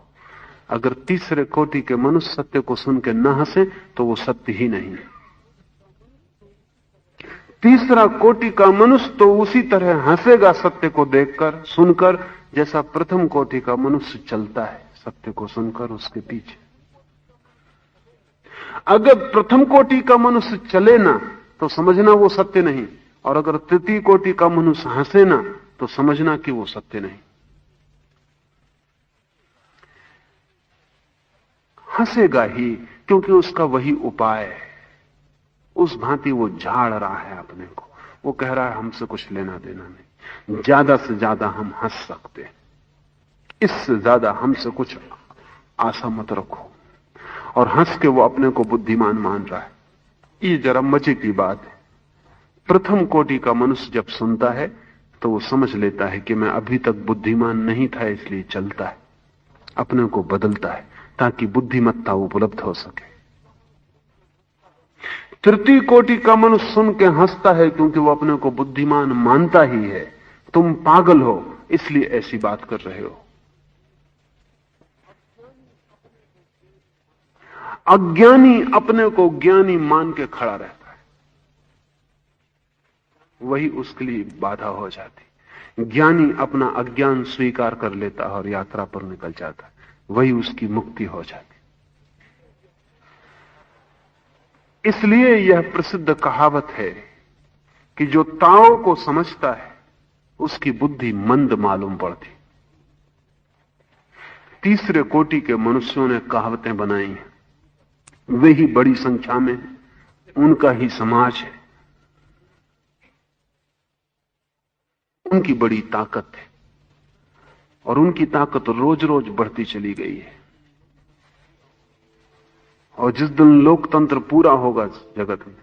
अगर तीसरे कोटि के मनुष्य सत्य को सुन के न हंसे तो वो सत्य ही नहीं। तीसरा कोटि का मनुष्य तो उसी तरह हंसेगा सत्य को देखकर सुनकर जैसा प्रथम कोटि का मनुष्य चलता है सत्य को सुनकर उसके पीछे। अगर प्रथम कोटि का मनुष्य चले ना तो समझना वो सत्य नहीं, और अगर तृतीय कोटि का मनुष्य हंसे ना तो समझना कि वो सत्य नहीं। हंसेगा ही, क्योंकि उसका वही उपाय है। उस भांति वो झाड़ रहा है अपने को। वो कह रहा है हमसे कुछ लेना देना नहीं, ज्यादा से ज्यादा हम हंस सकते हैं, इससे ज्यादा हमसे कुछ आशा मत रखो। और हंस के वो अपने को बुद्धिमान मान रहा है। ये जरा मजे की बात है। प्रथम कोटि का मनुष्य जब सुनता है तो वो समझ लेता है कि मैं अभी तक बुद्धिमान नहीं था, इसलिए चलता है, अपने को बदलता है ताकि बुद्धिमत्ता उपलब्ध हो सके। तृतीय कोटि का मनुष्य सुन के हंसता है क्योंकि वो अपने को बुद्धिमान मानता ही है। तुम पागल हो इसलिए ऐसी बात कर रहे हो। अज्ञानी अपने को ज्ञानी मान के खड़ा रहता है, वही उसके लिए बाधा हो जाती। ज्ञानी अपना अज्ञान स्वीकार कर लेता है और यात्रा पर निकल जाता है, वही उसकी मुक्ति हो जाती। इसलिए यह प्रसिद्ध कहावत है कि जो ताओ को समझता है उसकी बुद्धि मंद मालूम पड़ती। तीसरे कोटि के मनुष्यों ने कहावतें बनाई हैं, वे ही बड़ी संख्या में, उनका ही समाज है, उनकी बड़ी ताकत है, और उनकी ताकत रोज रोज बढ़ती चली गई है। और जिस दिन लोकतंत्र पूरा होगा जगत में,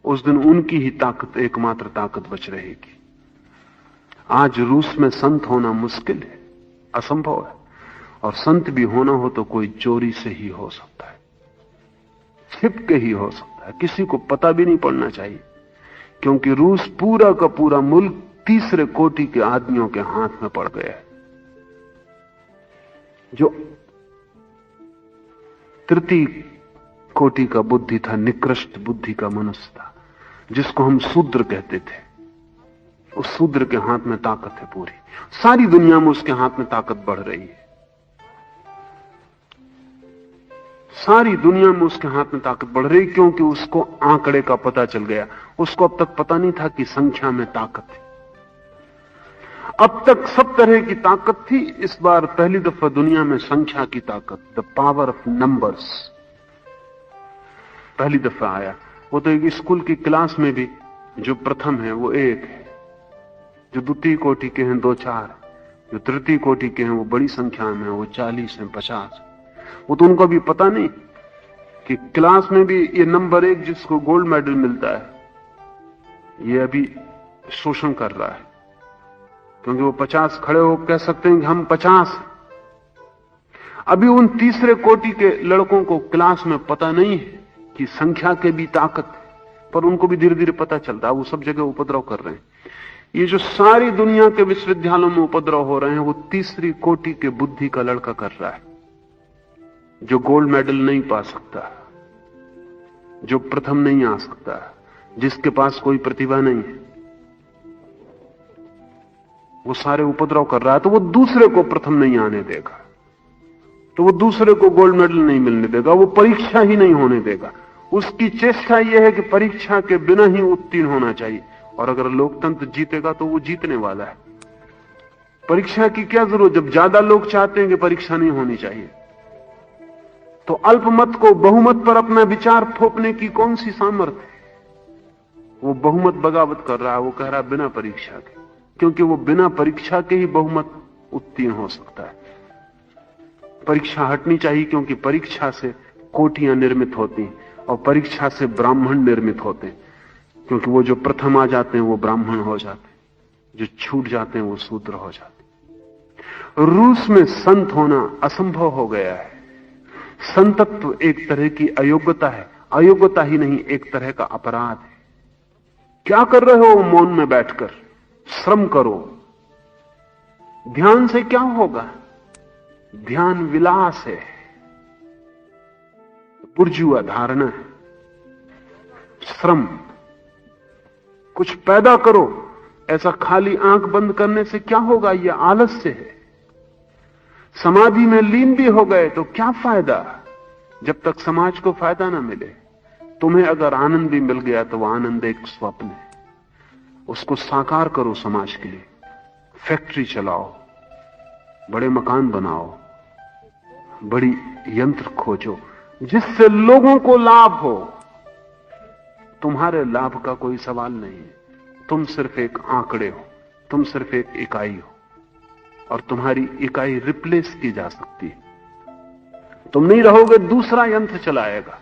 उस दिन उनकी ही ताकत एकमात्र ताकत बच रहेगी। आज रूस में संत होना मुश्किल है, असंभव है, और संत भी होना हो तो कोई चोरी से ही हो सकता है, छिप के ही हो सकता है, किसी को पता भी नहीं पड़ना चाहिए, क्योंकि रूस पूरा का पूरा मुल्क तीसरे कोटि के आदमियों के हाथ में पड़ गया है। जो तृतीय कोटि का बुद्धि था, निकृष्ट बुद्धि का मनुष्य था, जिसको हम शूद्र कहते थे, उस शूद्र के हाथ में ताकत है पूरी। सारी दुनिया में उसके हाथ में ताकत बढ़ रही है, सारी दुनिया में उसके हाथ में ताकत बढ़ रही, क्योंकि उसको आंकड़े का पता चल गया। उसको अब तक पता नहीं था कि संख्या में ताकत है। अब तक सब तरह की ताकत थी, इस बार पहली दफा दुनिया में संख्या की ताकत, द पावर ऑफ नंबर्स, पहली दफा आया। वो तो एक स्कूल की क्लास में भी जो प्रथम है वो एक है, जो द्वितीय कोटि के हैं 2-4, जो तृतीय कोटि के हैं वो बड़ी संख्या में, वो 40 हैं, 50। वो तो उनको भी पता नहीं कि क्लास में भी ये नंबर 1 जिसको गोल्ड मेडल मिलता है ये अभी शोषण कर रहा है, क्योंकि वो 50 खड़े हो कह सकते हैं कि हम 50। अभी उन तीसरे कोटि के लड़कों को क्लास में पता नहीं है कि संख्या के भी ताकत है, पर उनको भी धीरे धीरे पता चलता है। वो सब जगह उपद्रव कर रहे हैं। ये जो सारी दुनिया के विश्वविद्यालयों में उपद्रव हो रहे हैं वो तीसरी कोटि के बुद्धि का लड़का कर रहा है, जो गोल्ड मेडल नहीं पा सकता, जो प्रथम नहीं आ सकता, जिसके पास कोई प्रतिभा नहीं है, वो सारे उपद्रव कर रहा है। तो वो दूसरे को प्रथम नहीं आने देगा, तो वो दूसरे को गोल्ड मेडल नहीं मिलने देगा, वो परीक्षा ही नहीं होने देगा। उसकी चेष्टा यह है कि परीक्षा के बिना ही उत्तीर्ण होना चाहिए। और अगर लोकतंत्र जीतेगा तो वो जीतने वाला है। परीक्षा की क्या जरूरत जब ज्यादा लोग चाहते हैं कि परीक्षा नहीं होनी चाहिए। तो अल्पमत को बहुमत पर अपना विचार थोपने की कौन सी सामर्थ्य है? वो बहुमत बगावत कर रहा है, वो कह रहा है बिना परीक्षा के, क्योंकि वो बिना परीक्षा के ही बहुमत उत्तीर्ण हो सकता है। परीक्षा हटनी चाहिए, क्योंकि परीक्षा से कोटियां निर्मित होती हैं और परीक्षा से ब्राह्मण निर्मित होते हैं, क्योंकि वो जो प्रथम आ जाते हैं वो ब्राह्मण हो जाते हैं, जो छूट जाते हैं वो शूद्र हो जाते हैं। रूस में संत होना असंभव हो गया है। संतत्व एक तरह की अयोग्यता है, अयोग्यता ही नहीं एक तरह का अपराध है। क्या कर रहे हो मौन में बैठकर? श्रम करो। ध्यान से क्या होगा? ध्यान विलास है, बुर्जुआ धारणा है। श्रम, कुछ पैदा करो। ऐसा खाली आंख बंद करने से क्या होगा? यह आलस्य है। समाधि में लीन भी हो गए तो क्या फायदा, जब तक समाज को फायदा ना मिले। तुम्हें अगर आनंद भी मिल गया तो वह आनंद एक स्वप्न है, उसको साकार करो समाज के लिए। फैक्ट्री चलाओ, बड़े मकान बनाओ, बड़ी यंत्र खोजो जिससे लोगों को लाभ हो। तुम्हारे लाभ का कोई सवाल नहीं है, तुम सिर्फ एक आंकड़े हो, तुम सिर्फ एक इकाई हो, और तुम्हारी इकाई रिप्लेस की जा सकती है। तुम नहीं रहोगे, दूसरा यंत्र चलाएगा।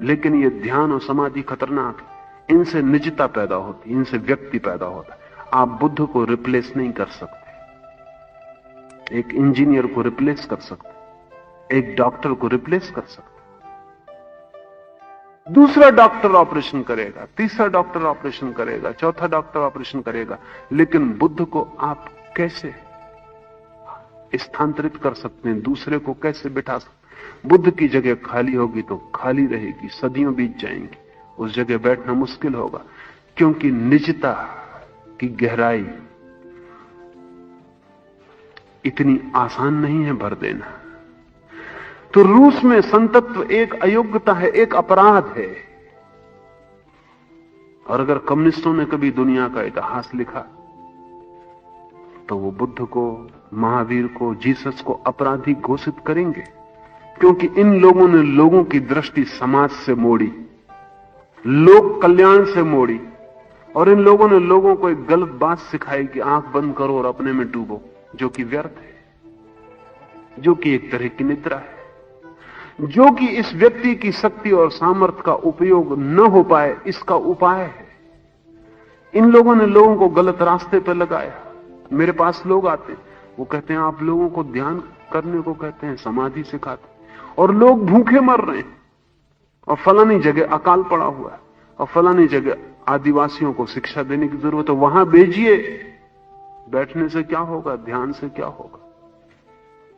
लेकिन ये ध्यान और समाधि खतरनाक है। इनसे निजता पैदा होती, इनसे व्यक्ति पैदा होता है। आप बुद्ध को रिप्लेस नहीं कर सकते, एक इंजीनियर को रिप्लेस कर सकते, एक डॉक्टर को रिप्लेस कर सकते। दूसरा डॉक्टर ऑपरेशन करेगा, तीसरा डॉक्टर ऑपरेशन करेगा, चौथा डॉक्टर ऑपरेशन करेगा, लेकिन बुद्ध को आप कैसे स्थानांतरित कर सकते हैं? दूसरे को कैसे बिठा सकते? बुद्ध की जगह खाली होगी तो खाली रहेगी, सदियों बीत जाएंगी, उस जगह बैठना मुश्किल होगा, क्योंकि निजता की गहराई इतनी आसान नहीं है भर देना। तो रूस में संतत्व एक अयोग्यता है, एक अपराध है। और अगर कम्युनिस्टों ने कभी दुनिया का इतिहास लिखा तो वो बुद्ध को, महावीर को, जीसस को अपराधी घोषित करेंगे, क्योंकि इन लोगों ने लोगों की दृष्टि समाज से मोड़ी, लोक कल्याण से मोड़ी, और इन लोगों ने लोगों को एक गलत बात सिखाई कि आंख बंद करो और अपने में डूबो, जो कि व्यर्थ है, जो कि एक तरह की निद्रा है, जो कि इस व्यक्ति की शक्ति और सामर्थ्य का उपयोग न हो पाए, इसका उपाय है। इन लोगों ने लोगों को गलत रास्ते पर लगाया। मेरे पास लोग आते हैं, वो कहते हैं आप लोगों को ध्यान करने को कहते हैं, समाधि सिखाते, और लोग भूखे मर रहे हैं, और फलानी जगह अकाल पड़ा हुआ है, और फलानी जगह आदिवासियों को शिक्षा देने की जरूरत है, वहां भेजिए। बैठने से क्या होगा? ध्यान से क्या होगा?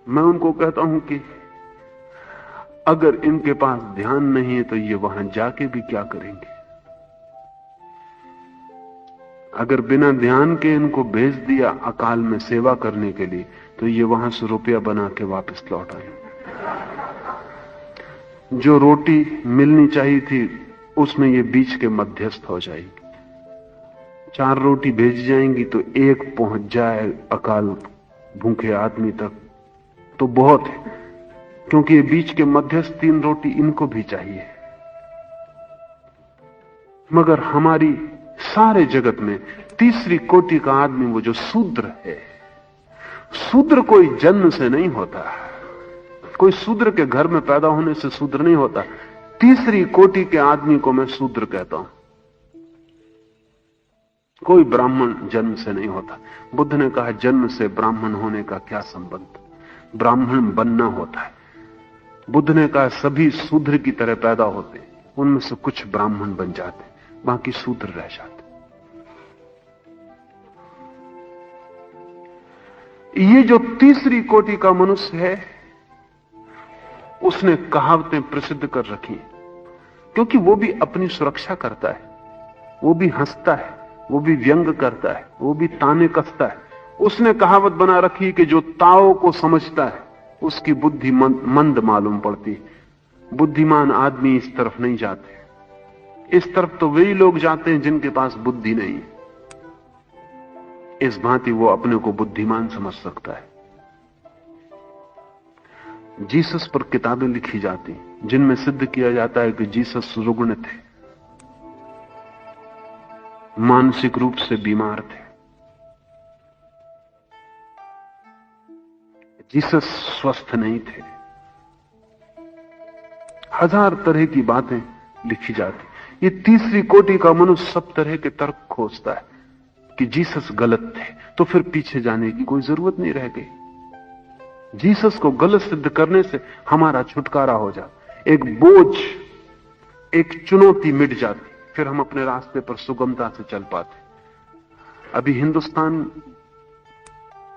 मैं उनको कहता हूं कि अगर इनके पास ध्यान नहीं है तो ये वहां जाके भी क्या करेंगे? अगर बिना ध्यान के इनको भेज दिया अकाल में सेवा करने के लिए, तो ये वहां से रुपया बना के वापस लौट आए। जो रोटी मिलनी चाहिए थी उसमें ये बीच के मध्यस्थ हो जाएगी। 4 रोटी भेज जाएंगी तो एक पहुंच जाए अकाल भूखे आदमी तक तो बहुत है, क्योंकि ये बीच के मध्यस्थ 3 रोटी इनको भी चाहिए। मगर हमारी सारे जगत में तीसरी कोटि का आदमी, वो जो शूद्र है, शूद्र कोई जन्म से नहीं होता, कोई शूद्र के घर में पैदा होने से शूद्र नहीं होता। तीसरी कोटि के आदमी को मैं शूद्र कहता हूं। कोई ब्राह्मण जन्म से नहीं होता। बुद्ध ने कहा जन्म से ब्राह्मण होने का क्या संबंध, ब्राह्मण बनना होता है। बुद्ध ने कहा सभी शूद्र की तरह पैदा होते, उनमें से कुछ ब्राह्मण बन जाते, बाकी शूद्र रह जाते। ये जो तीसरी कोटि का मनुष्य है, उसने कहावतें प्रसिद्ध कर रखी, क्योंकि वो भी अपनी सुरक्षा करता है, वो भी हंसता है, वो भी व्यंग करता है, वो भी ताने कसता है। उसने कहावत बना रखी कि जो ताओ को समझता है उसकी बुद्धि मंद मालूम पड़ती, बुद्धिमान आदमी इस तरफ नहीं जाते। इस तरफ तो वही लोग जाते हैं जिनके पास बुद्धि नहीं है। इस भांति वो अपने को बुद्धिमान समझ सकता है। जीसस पर किताबें लिखी जाती जिनमें सिद्ध किया जाता है कि जीसस रुग्ण थे, मानसिक रूप से बीमार थे। जीसस स्वस्थ नहीं थे। हजार तरह की बातें लिखी जाती। ये तीसरी कोटि का मनुष्य सब तरह के तर्क खोजता है कि जीसस गलत थे, तो फिर पीछे जाने की कोई जरूरत नहीं रह गई। जीसस को गलत सिद्ध करने से हमारा छुटकारा हो जाता, एक बोझ, एक चुनौती मिट जाती, फिर हम अपने रास्ते पर सुगमता से चल पाते। अभी हिंदुस्तान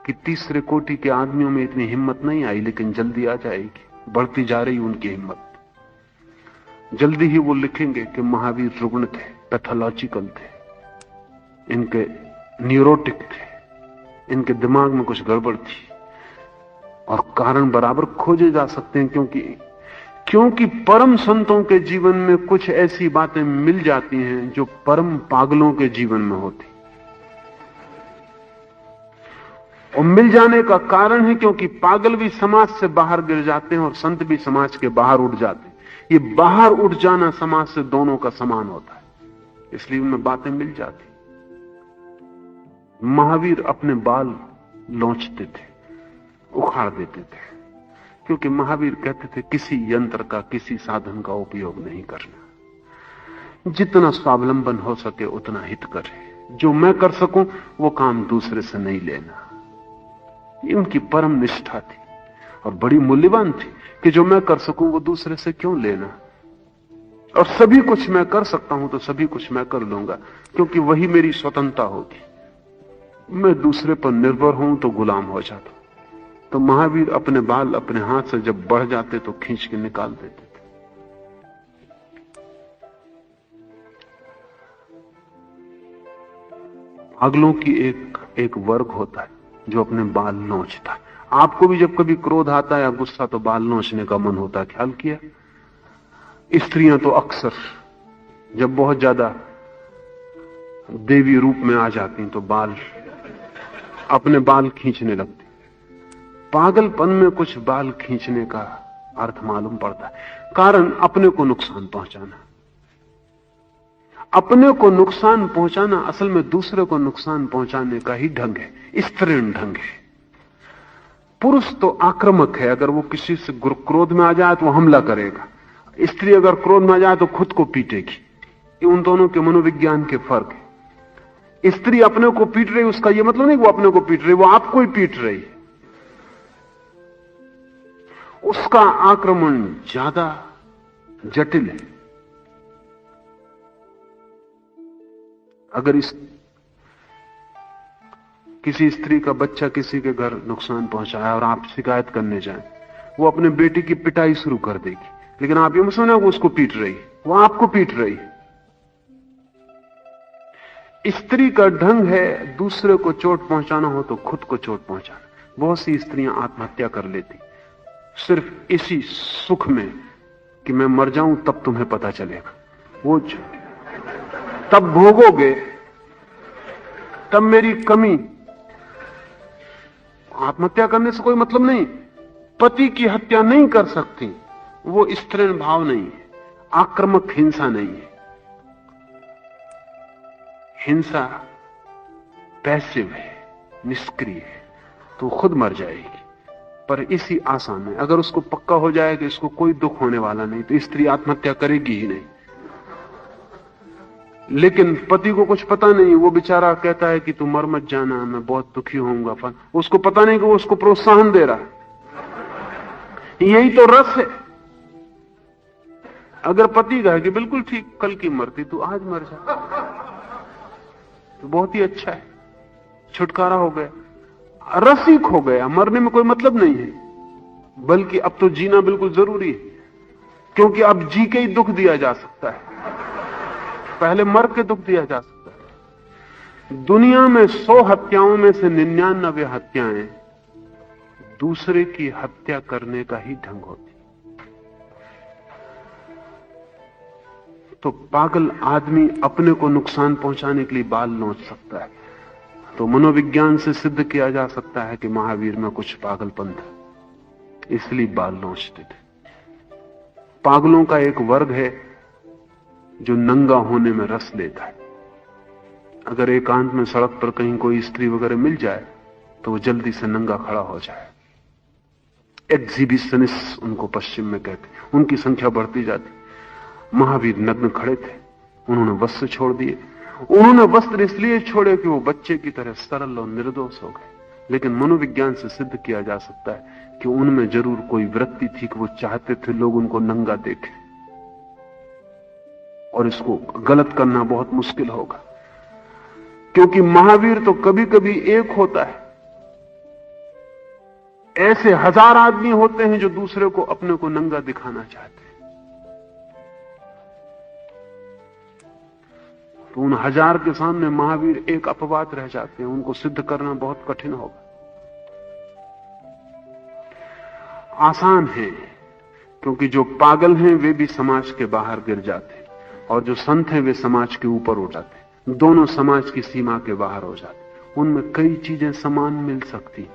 की तीसरे कोटि के आदमियों में इतनी हिम्मत नहीं आई, लेकिन जल्दी आ जाएगी। बढ़ती जा रही उनकी हिम्मत। जल्दी ही वो लिखेंगे कि महावीर रुग्ण थे, पैथोलॉजिकल थे, इनके न्यूरोटिक थे, इनके दिमाग में कुछ गड़बड़ थी। और कारण बराबर खोजे जा सकते हैं, क्योंकि परम संतों के जीवन में कुछ ऐसी बातें मिल जाती हैं जो परम पागलों के जीवन में होती। और मिल जाने का कारण है क्योंकि पागल भी समाज से बाहर गिर जाते हैं और संत भी समाज के बाहर उठ जाते हैं। ये बाहर उठ जाना समाज से दोनों का समान होता है, इसलिए उनमें बातें मिल जाती। महावीर अपने बाल लौंचते थे, उखाड़ देते थे, क्योंकि महावीर कहते थे किसी यंत्र का, किसी साधन का उपयोग नहीं करना। जितना स्वावलंबन हो सके उतना हित करे। जो मैं कर सकूं वो काम दूसरे से नहीं लेना। ये उनकी परम निष्ठा थी और बड़ी मूल्यवान थी कि जो मैं कर सकूं वो दूसरे से क्यों लेना। और सभी कुछ मैं कर सकता हूं तो सभी कुछ मैं कर लूंगा, क्योंकि वही मेरी स्वतंत्रता होगी। मैं दूसरे पर निर्भर हूं तो गुलाम हो जाता। तो महावीर अपने बाल अपने हाथ से जब बढ़ जाते तो खींच के निकाल देते थे। पागलों की एक वर्ग होता है जो अपने बाल नोचता है। आपको भी जब कभी क्रोध आता है या गुस्सा तो बाल नोचने का मन होता है, ख्याल किया? स्त्रियां तो अक्सर जब बहुत ज्यादा देवी रूप में आ जाती तो अपने बाल खींचने लगती। पागलपन में कुछ बाल खींचने का अर्थ मालूम पड़ता है। कारण अपने को नुकसान पहुंचाना। अपने को नुकसान पहुंचाना असल में दूसरे को नुकसान पहुंचाने का ही ढंग है, स्त्रीण ढंग है। पुरुष तो आक्रामक है, अगर वो किसी से क्रोध में आ जाए तो वो हमला करेगा। स्त्री अगर क्रोध में आ जाए तो खुद को पीटेगी। ये उन दोनों के मनोविज्ञान के फर्क है। स्त्री अपने को पीट रही, उसका ये मतलब नहीं वो अपने को पीट रही, वो आपको ही पीट रही है। उसका आक्रमण ज्यादा जटिल है। अगर किसी स्त्री का बच्चा किसी के घर नुकसान पहुंचाया और आप शिकायत करने जाएं, वो अपने बेटे की पिटाई शुरू कर देगी, लेकिन आप ये मत समझना वो उसको पीट रही है, वो आपको पीट रही है। स्त्री का ढंग है दूसरे को चोट पहुंचाना हो तो खुद को चोट पहुंचाना। बहुत सी स्त्रियां आत्महत्या कर लेती सिर्फ इसी सुख में कि मैं मर जाऊं तब तुम्हें पता चलेगा। वो तब भोगोगे, तब मेरी कमी। आत्महत्या करने से कोई मतलब नहीं। पति की हत्या नहीं कर सकती, वो स्त्रीण भाव नहीं है, आक्रामक हिंसा नहीं है। हिंसा पैसिव है, निष्क्रिय है, तो खुद मर जाएगी। पर इसी आशा में अगर उसको पक्का हो जाए कि इसको कोई दुख होने वाला नहीं तो स्त्री आत्महत्या करेगी ही नहीं। लेकिन पति को कुछ पता नहीं, वो बेचारा कहता है कि तू मर मत जाना, मैं बहुत दुखी होऊंगा। उसको पता नहीं कि वो उसको प्रोत्साहन दे रहा है। यही तो रस है। अगर पति कहे कि बिल्कुल ठीक, कल की मरती तू आज मर जा, तो बहुत ही अच्छा है, छुटकारा हो गया, रसिक हो गया। मरने में कोई मतलब नहीं है, बल्कि अब तो जीना बिल्कुल जरूरी है, क्योंकि अब जी के ही दुख दिया जा सकता है, पहले मर के दुख दिया जा सकता है। दुनिया में 100 हत्याओं में से 99 हत्याएं दूसरे की हत्या करने का ही ढंग होती। तो पागल आदमी अपने को नुकसान पहुंचाने के लिए बाल नोच सकता है। तो मनोविज्ञान से सिद्ध किया जा सकता है कि महावीर में कुछ पागलपन था, इसलिए बाल नोचते थे। पागलों का एक वर्ग है जो नंगा होने में रस लेता है। अगर एकांत में सड़क पर कहीं कोई स्त्री वगैरह मिल जाए तो वो जल्दी से नंगा खड़ा हो जाए। एग्जिबिशनिस्ट उनको पश्चिम में कहते हैं, उनकी संख्या बढ़ती जाती। महावीर नग्न खड़े थे, उन्होंने वस्त्र छोड़ दिए। उन्होंने वस्त्र इसलिए छोड़े कि वो बच्चे की तरह सरल और निर्दोष हो गए। लेकिन मनोविज्ञान से सिद्ध किया जा सकता है कि उनमें जरूर कोई वृत्ति थी कि वो चाहते थे लोग उनको नंगा देखें, और इसको गलत करना बहुत मुश्किल होगा, क्योंकि महावीर तो कभी कभी एक होता है। ऐसे 1000 आदमी होते हैं जो दूसरे को अपने को नंगा दिखाना चाहते हैं। तो उन 1000 के सामने महावीर एक अपवाद रह जाते हैं, उनको सिद्ध करना बहुत कठिन होगा। आसान है, क्योंकि जो पागल हैं वे भी समाज के बाहर गिर जाते हैं, और जो संत हैं वे समाज के ऊपर उठ जाते हैं। दोनों समाज की सीमा के बाहर हो जाते हैं, उनमें कई चीजें समान मिल सकती।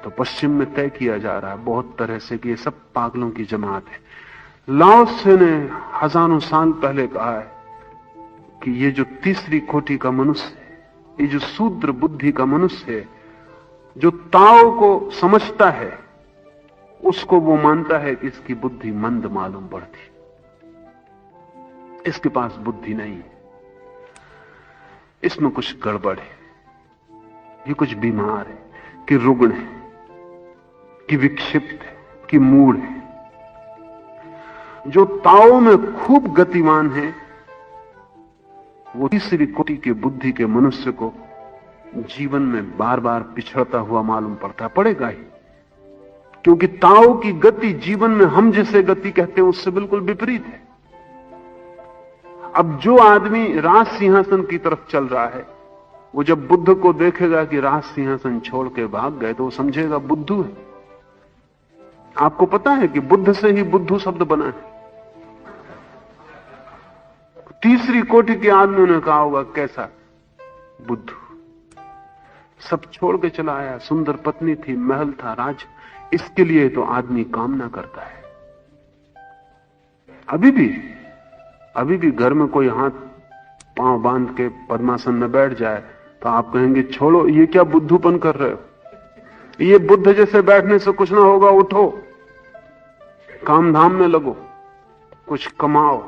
तो पश्चिम में तय किया जा रहा है बहुत तरह से कि ये सब पागलों की जमात है। लाओ त्से ने हजारों साल पहले कहा है कि ये जो तीसरी कोटि का मनुष्य है, ये जो शूद्र बुद्धि का मनुष्य है, जो ताओ को समझता है, उसको वो मानता है कि इसकी बुद्धि मंद मालूम पड़ती, इसके पास बुद्धि नहीं है, इसमें कुछ गड़बड़ है, ये कुछ बीमार है, कि रुग्ण है, कि विक्षिप्त है, कि मूढ़ है। जो ताओ में खूब गतिमान है वो तीसरी कोटि के बुद्धि के मनुष्य को जीवन में बार बार पिछड़ता हुआ मालूम पड़ता, पड़ेगा ही, क्योंकि ताओ की गति जीवन में हम जिसे गति कहते हैं उससे बिल्कुल विपरीत है। अब जो आदमी राज सिंहासन की तरफ चल रहा है, वो जब बुद्ध को देखेगा कि राज सिंहासन छोड़ के भाग गए तो वो समझेगा बुद्धू है। आपको पता है कि बुद्ध से ही बुद्धू शब्द बना है। तीसरी कोटि के आदमियों ने कहा होगा कैसा बुद्धू, सब छोड़ के चला आया, सुंदर पत्नी थी, महल था, राज, इसके लिए तो आदमी कामना करता है। अभी भी घर में कोई हाथ पांव बांध के पद्मासन में बैठ जाए तो आप कहेंगे छोड़ो, ये क्या बुद्धूपन कर रहे हो, ये बुद्ध जैसे बैठने से कुछ ना होगा, उठो, काम धाम में लगो, कुछ कमाओ।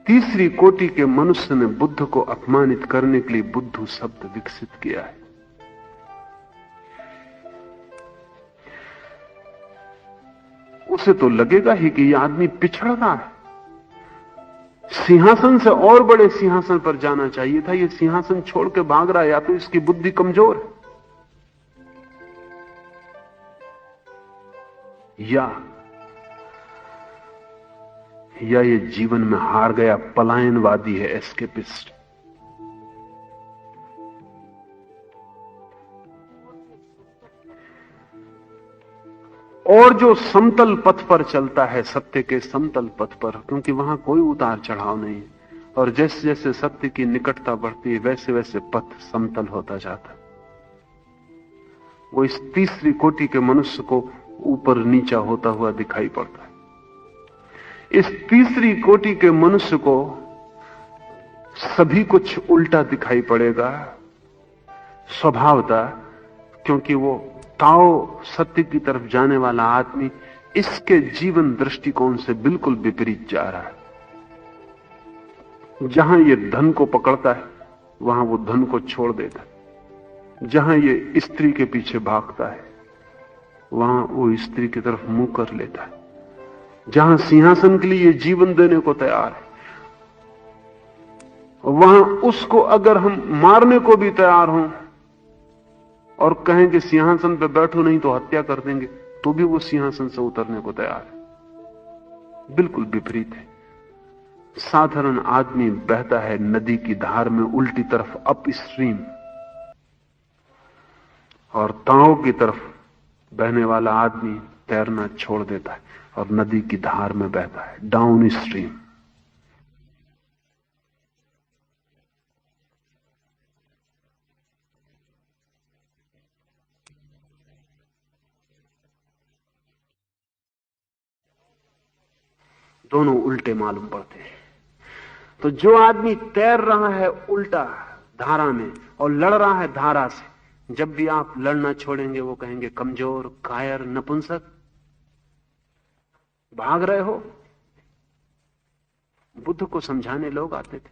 तीसरी कोटि के मनुष्य ने बुद्ध को अपमानित करने के लिए बुद्धू शब्द विकसित किया है। उसे तो लगेगा ही कि यह आदमी पिछड़ रहा है, सिंहासन से और बड़े सिंहासन पर जाना चाहिए था, यह सिंहासन छोड़ के भाग रहा है, या तो इसकी बुद्धि कमजोर है या ये जीवन में हार गया पलायनवादी है, एस्केपिस्ट। और जो समतल पथ पर चलता है, सत्य के समतल पथ पर, क्योंकि वहां कोई उतार चढ़ाव नहीं है, और जैसे जैसे सत्य की निकटता बढ़ती है वैसे वैसे पथ समतल होता जाता, वो इस तीसरी कोटि के मनुष्य को ऊपर नीचा होता हुआ दिखाई पड़ता है। इस तीसरी कोटि के मनुष्य को सभी कुछ उल्टा दिखाई पड़ेगा स्वभावतः, क्योंकि वो ताओ सत्य की तरफ जाने वाला आदमी इसके जीवन दृष्टिकोण से बिल्कुल विपरीत जा रहा है। जहां ये धन को पकड़ता है वहां वो धन को छोड़ देता है, जहां ये स्त्री के पीछे भागता है वहां वो स्त्री की तरफ मुंह कर लेता है, जहां सिंहासन के लिए जीवन देने को तैयार है वहां उसको अगर हम मारने को भी तैयार हों और कहें कि सिंहासन पे बैठो नहीं तो हत्या कर देंगे, तो भी वो सिंहासन से उतरने को तैयार है। बिल्कुल विपरीत है। साधारण आदमी बहता है नदी की धार में उल्टी तरफ अप स्ट्रीम, और ताओ की तरफ बहने वाला आदमी तैरना छोड़ देता है और नदी की धार में बहता है, डाउन स्ट्रीम। दोनों उल्टे मालूम पड़ते हैं। तो जो आदमी तैर रहा है उल्टा धारा में और लड़ रहा है धारा से, जब भी आप लड़ना छोड़ेंगे वो कहेंगे कमजोर, कायर, नपुंसक, भाग रहे हो। बुद्ध को समझाने लोग आते थे।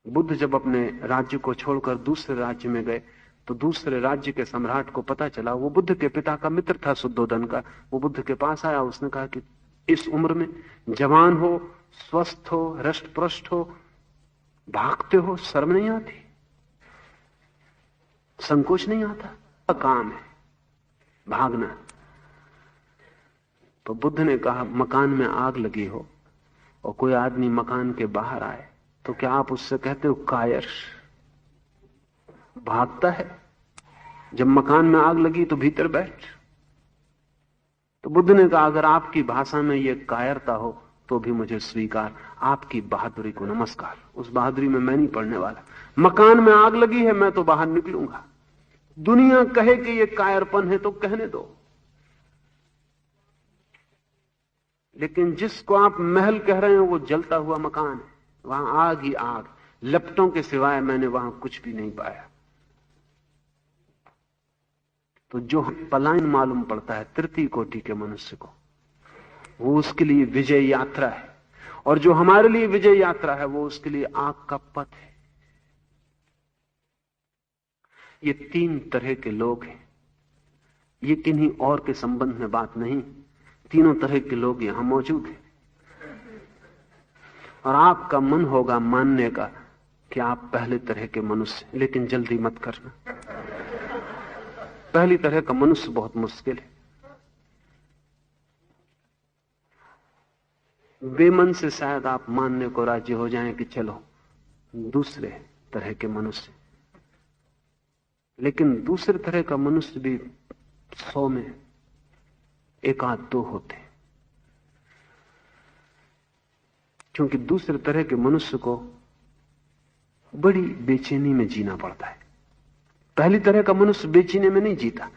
बुद्ध जब अपने राज्य को छोड़कर दूसरे राज्य में गए तो दूसरे राज्य के सम्राट को पता चला, वो बुद्ध के पिता का मित्र था शुद्धोधन का। वो बुद्ध के पास आया, उसने कहा कि इस उम्र में जवान हो, स्वस्थ हो, हृष्ट-पुष्ट हो, भागते हो, शर्म नहीं आती, संकोच नहीं आता? काम है भागना। तो बुद्ध ने कहा मकान में आग लगी हो और कोई आदमी मकान के बाहर आए तो क्या आप उससे कहते हो कायर, भागता है? जब मकान में आग लगी तो भीतर बैठ। तो बुद्ध ने कहा अगर आपकी भाषा में यह कायरता हो तो भी मुझे स्वीकार, आपकी बहादुरी को नमस्कार। उस बहादुरी में मैं नहीं पड़ने वाला। मकान में आग लगी है, मैं तो बाहर निकलूंगा। दुनिया कहे कि यह कायरपन है तो कहने दो, लेकिन जिसको आप महल कह रहे हैं वो जलता हुआ मकान है, वहां आग ही आग, लपटों के सिवाय मैंने वहां कुछ भी नहीं पाया। तो जो पलायन मालूम पड़ता है तृतीय कोटि के मनुष्य को, वो उसके लिए विजय यात्रा है, और जो हमारे लिए विजय यात्रा है वो उसके लिए आग का पथ है। ये तीन तरह के लोग हैं। ये किन्हीं और के संबंध में बात नहीं, तीनों तरह के लोग यहां मौजूद हैं। और आपका मन होगा मानने का कि आप पहले तरह के मनुष्य, लेकिन जल्दी मत करना। पहली तरह का मनुष्य बहुत मुश्किल है। बेमन से शायद आप मानने को राजी हो जाएं कि चलो दूसरे तरह के मनुष्य, लेकिन दूसरे तरह का मनुष्य भी 100 में एक आध दो होते हैं, क्योंकि दूसरे तरह के मनुष्य को बड़ी बेचैनी में जीना पड़ता है। पहली तरह का मनुष्य बेचैनी में नहीं जीता,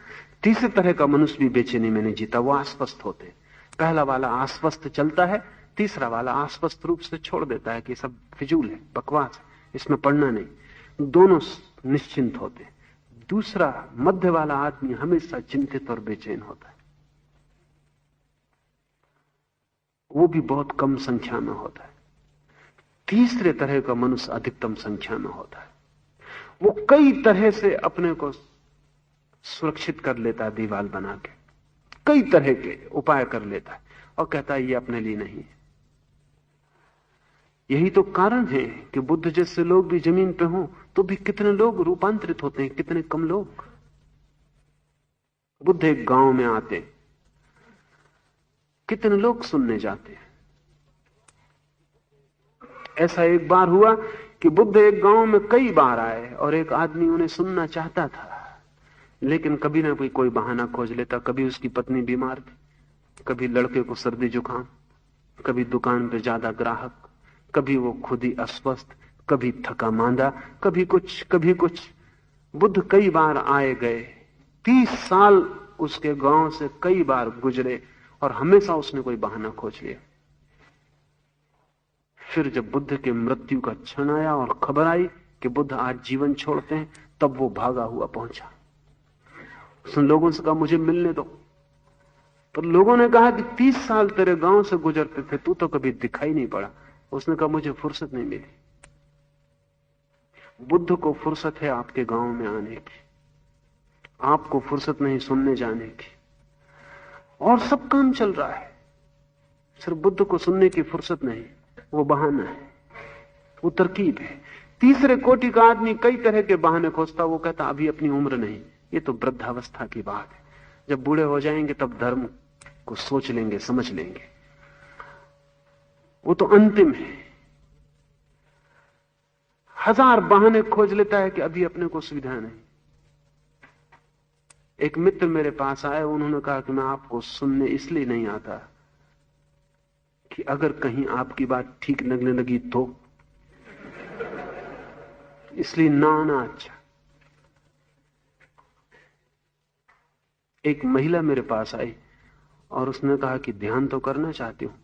तीसरे तरह का मनुष्य भी बेचैनी में नहीं जीता, वो आश्वस्त होते। पहला वाला आश्वस्त चलता है, तीसरा वाला आश्वस्त रूप से छोड़ देता है कि सब फिजूल है, बकवास है, इसमें पढ़ना नहीं। दोनों निश्चिंत होते। दूसरा मध्य वाला आदमी हमेशा चिंतित और बेचैन होता है। वो भी बहुत कम संख्या में होता है। तीसरे तरह का मनुष्य अधिकतम संख्या में होता है। वो कई तरह से अपने को सुरक्षित कर लेता है, दीवार बना के कई तरह के उपाय कर लेता है और कहता है ये अपने लिए नहीं है। यही तो कारण है कि बुद्ध जैसे लोग भी जमीन पे हों तो भी कितने लोग रूपांतरित होते हैं, कितने कम लोग। बुद्ध एक गांव में आते, कितने लोग सुनने जाते हैं। ऐसा एक बार हुआ कि बुद्ध एक गांव में कई बार आए और एक आदमी उन्हें सुनना चाहता था, लेकिन कभी ना कोई बहाना खोज लेता। कभी उसकी पत्नी बीमार थी, कभी लड़के को सर्दी जुकाम, कभी दुकान पे ज्यादा ग्राहक, कभी वो खुद ही अस्वस्थ, कभी थका मांदा, कभी कुछ। बुद्ध कई बार आए गए, 30 साल उसके गांव से कई बार गुजरे और हमेशा उसने कोई बहाना खोज लिया। फिर जब बुद्ध के मृत्यु का क्षण आया और खबर आई कि बुद्ध आज जीवन छोड़ते हैं, तब वो भागा हुआ पहुंचा। उसने लोगों से कहा मुझे मिलने दो। पर लोगों ने कहा कि 30 साल तेरे गांव से गुजरते थे, तू तो कभी दिखाई नहीं पड़ा। उसने कहा मुझे फुर्सत नहीं मिली। बुद्ध को फुर्सत है आपके गांव में आने की, आपको फुर्सत नहीं सुनने जाने की। और सब काम चल रहा है, सिर्फ बुद्ध को सुनने की फुर्सत नहीं। वो बहाना है, वो तरकीब है। तीसरे कोटि का आदमी कई तरह के बहाने खोजता। वो कहता अभी अपनी उम्र नहीं, ये तो वृद्धावस्था की बात है, जब बूढ़े हो जाएंगे तब धर्म को सोच लेंगे, समझ लेंगे। वो तो अंतिम है। हजार बहाने खोज लेता है कि अभी अपने को सुविधा नहीं। एक मित्र मेरे पास आए, उन्होंने कहा कि मैं आपको सुनने इसलिए नहीं आता कि अगर कहीं आपकी बात ठीक लगने लगी तो, इसलिए ना आना अच्छा। एक महिला मेरे पास आई और उसने कहा कि ध्यान तो करना चाहती हूं,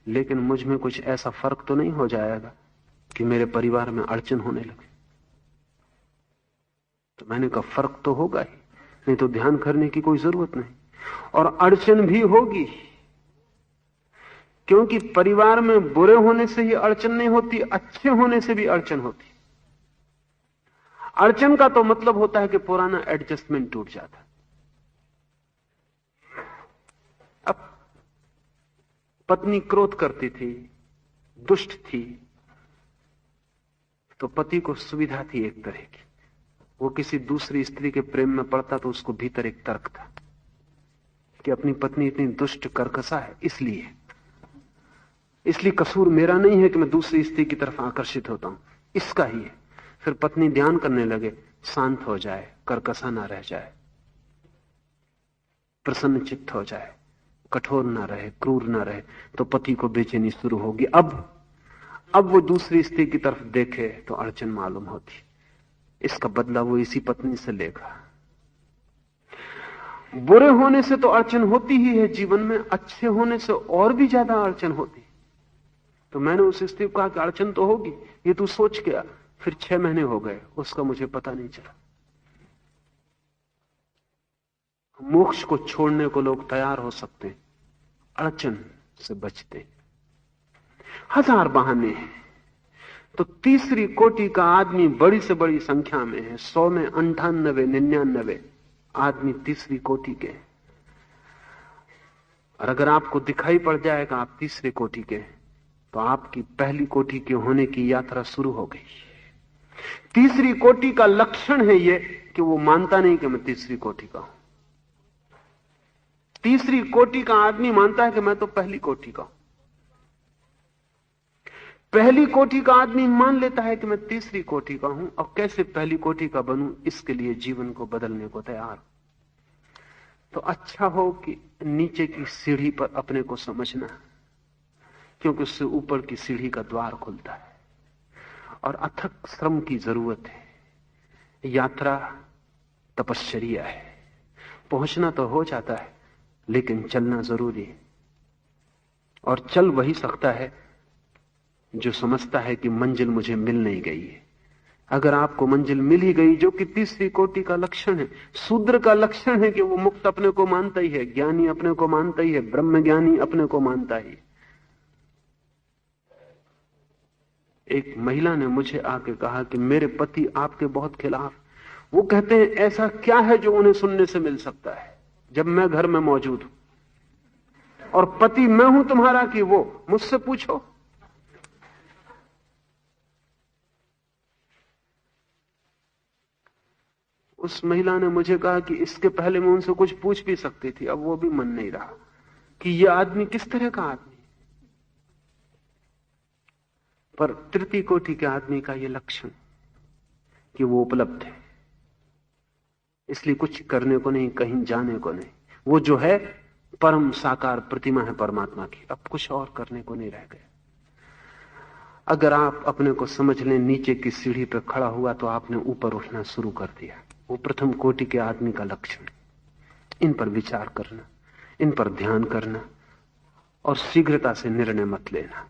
लेकिन मुझ में कुछ ऐसा फर्क तो नहीं हो जाएगा कि मेरे परिवार में अड़चन होने लगे। तो मैंने कहा फर्क तो होगा ही, नहीं तो ध्यान करने की कोई जरूरत नहीं। और अड़चन भी होगी, क्योंकि परिवार में बुरे होने से ही अड़चन नहीं होती, अच्छे होने से भी अड़चन होती। अड़चन का तो मतलब होता है कि पुराना एडजस्टमेंट टूट जाता। अब पत्नी क्रोध करती थी, दुष्ट थी, तो पति को सुविधा थी एक तरह की। वो किसी दूसरी स्त्री के प्रेम में पड़ता तो उसको भीतर एक तर्क था कि अपनी पत्नी इतनी दुष्ट कर्कशा है, इसलिए कसूर मेरा नहीं है कि मैं दूसरी स्त्री की तरफ आकर्षित होता हूं, इसका ही है। फिर पत्नी ध्यान करने लगे, शांत हो जाए, कर्कशा ना रह जाए, प्रसन्न चित्त हो जाए, कठोर ना रहे, क्रूर ना रहे, तो पति को बेचैनी शुरू होगी। अब वो दूसरी स्त्री की तरफ देखे तो अड़चन मालूम होती। इसका बदला वो इसी पत्नी से लेगा। बुरे होने से तो अड़चन होती ही है जीवन में, अच्छे होने से और भी ज्यादा अड़चन होती। तो मैंने उस स्त्री को कहा कि अड़चन तो होगी, ये तू सोच के आ। फिर 6 महीने हो गए, उसका मुझे पता नहीं चला। मोक्ष को छोड़ने को लोग तैयार हो सकते हैं, अड़चन से बचते। 1000 बहाने हैं। तो तीसरी कोटि का आदमी बड़ी से बड़ी संख्या में है, 100 में 98, 99 आदमी तीसरी कोटि के। और अगर आपको दिखाई पड़ जाएगा आप तीसरे कोटि के, तो आपकी पहली कोटि के होने की यात्रा शुरू हो गई। तीसरी कोटि का लक्षण है यह कि वो मानता नहीं कि मैं तीसरी कोटि का हूं। तीसरी कोटि का आदमी मानता है कि मैं तो पहली कोटि का हूं। पहली कोटि का आदमी मान लेता है कि मैं तीसरी कोटि का हूं, और कैसे पहली कोटि का बनूं, इसके लिए जीवन को बदलने को तैयार। तो अच्छा हो कि नीचे की सीढ़ी पर अपने को समझना, क्योंकि उससे ऊपर की सीढ़ी का द्वार खुलता है। और अथक श्रम की जरूरत है। यात्रा तपश्चर्या है। पहुंचना तो हो जाता है, लेकिन चलना जरूरी है। और चल वही सकता है जो समझता है कि मंजिल मुझे मिल नहीं गई है। अगर आपको मंजिल मिल ही गई, जो कि तीसरी कोटि का लक्षण है, शूद्र का लक्षण है कि वो मुक्त अपने को मानता ही है, ज्ञानी अपने को मानता ही है, ब्रह्म ज्ञानी अपने को मानता ही। एक महिला ने मुझे आके कहा कि मेरे पति आपके बहुत खिलाफ। वो कहते हैं ऐसा क्या है जो उन्हें सुनने से मिल सकता है जब मैं घर में मौजूद हूं, और पति मैं हूं तुम्हारा कि वो, मुझसे पूछो। उस महिला ने मुझे कहा कि इसके पहले मैं उनसे कुछ पूछ भी सकती थी, अब वो भी मन नहीं रहा कि यह आदमी किस तरह का आदमी। पर तृतीय कोटि के आदमी का यह लक्षण कि वो उपलब्ध है, इसलिए कुछ करने को नहीं, कहीं जाने को नहीं। वो जो है परम साकार प्रतिमा है परमात्मा की, अब कुछ और करने को नहीं रह गया। अगर आप अपने को समझ लें नीचे की सीढ़ी पर खड़ा हुआ, तो आपने ऊपर उठना शुरू कर दिया। वो प्रथम कोटि के आदमी का लक्षण। इन पर विचार करना, इन पर ध्यान करना, और शीघ्रता से निर्णय मत लेना,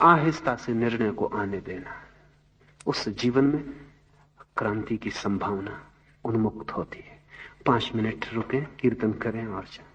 आहिस्ता से निर्णय को आने देना। उससे जीवन में क्रांति की संभावना उन्मुक्त होती है। 5 मिनट रुकें, कीर्तन करें और चलें।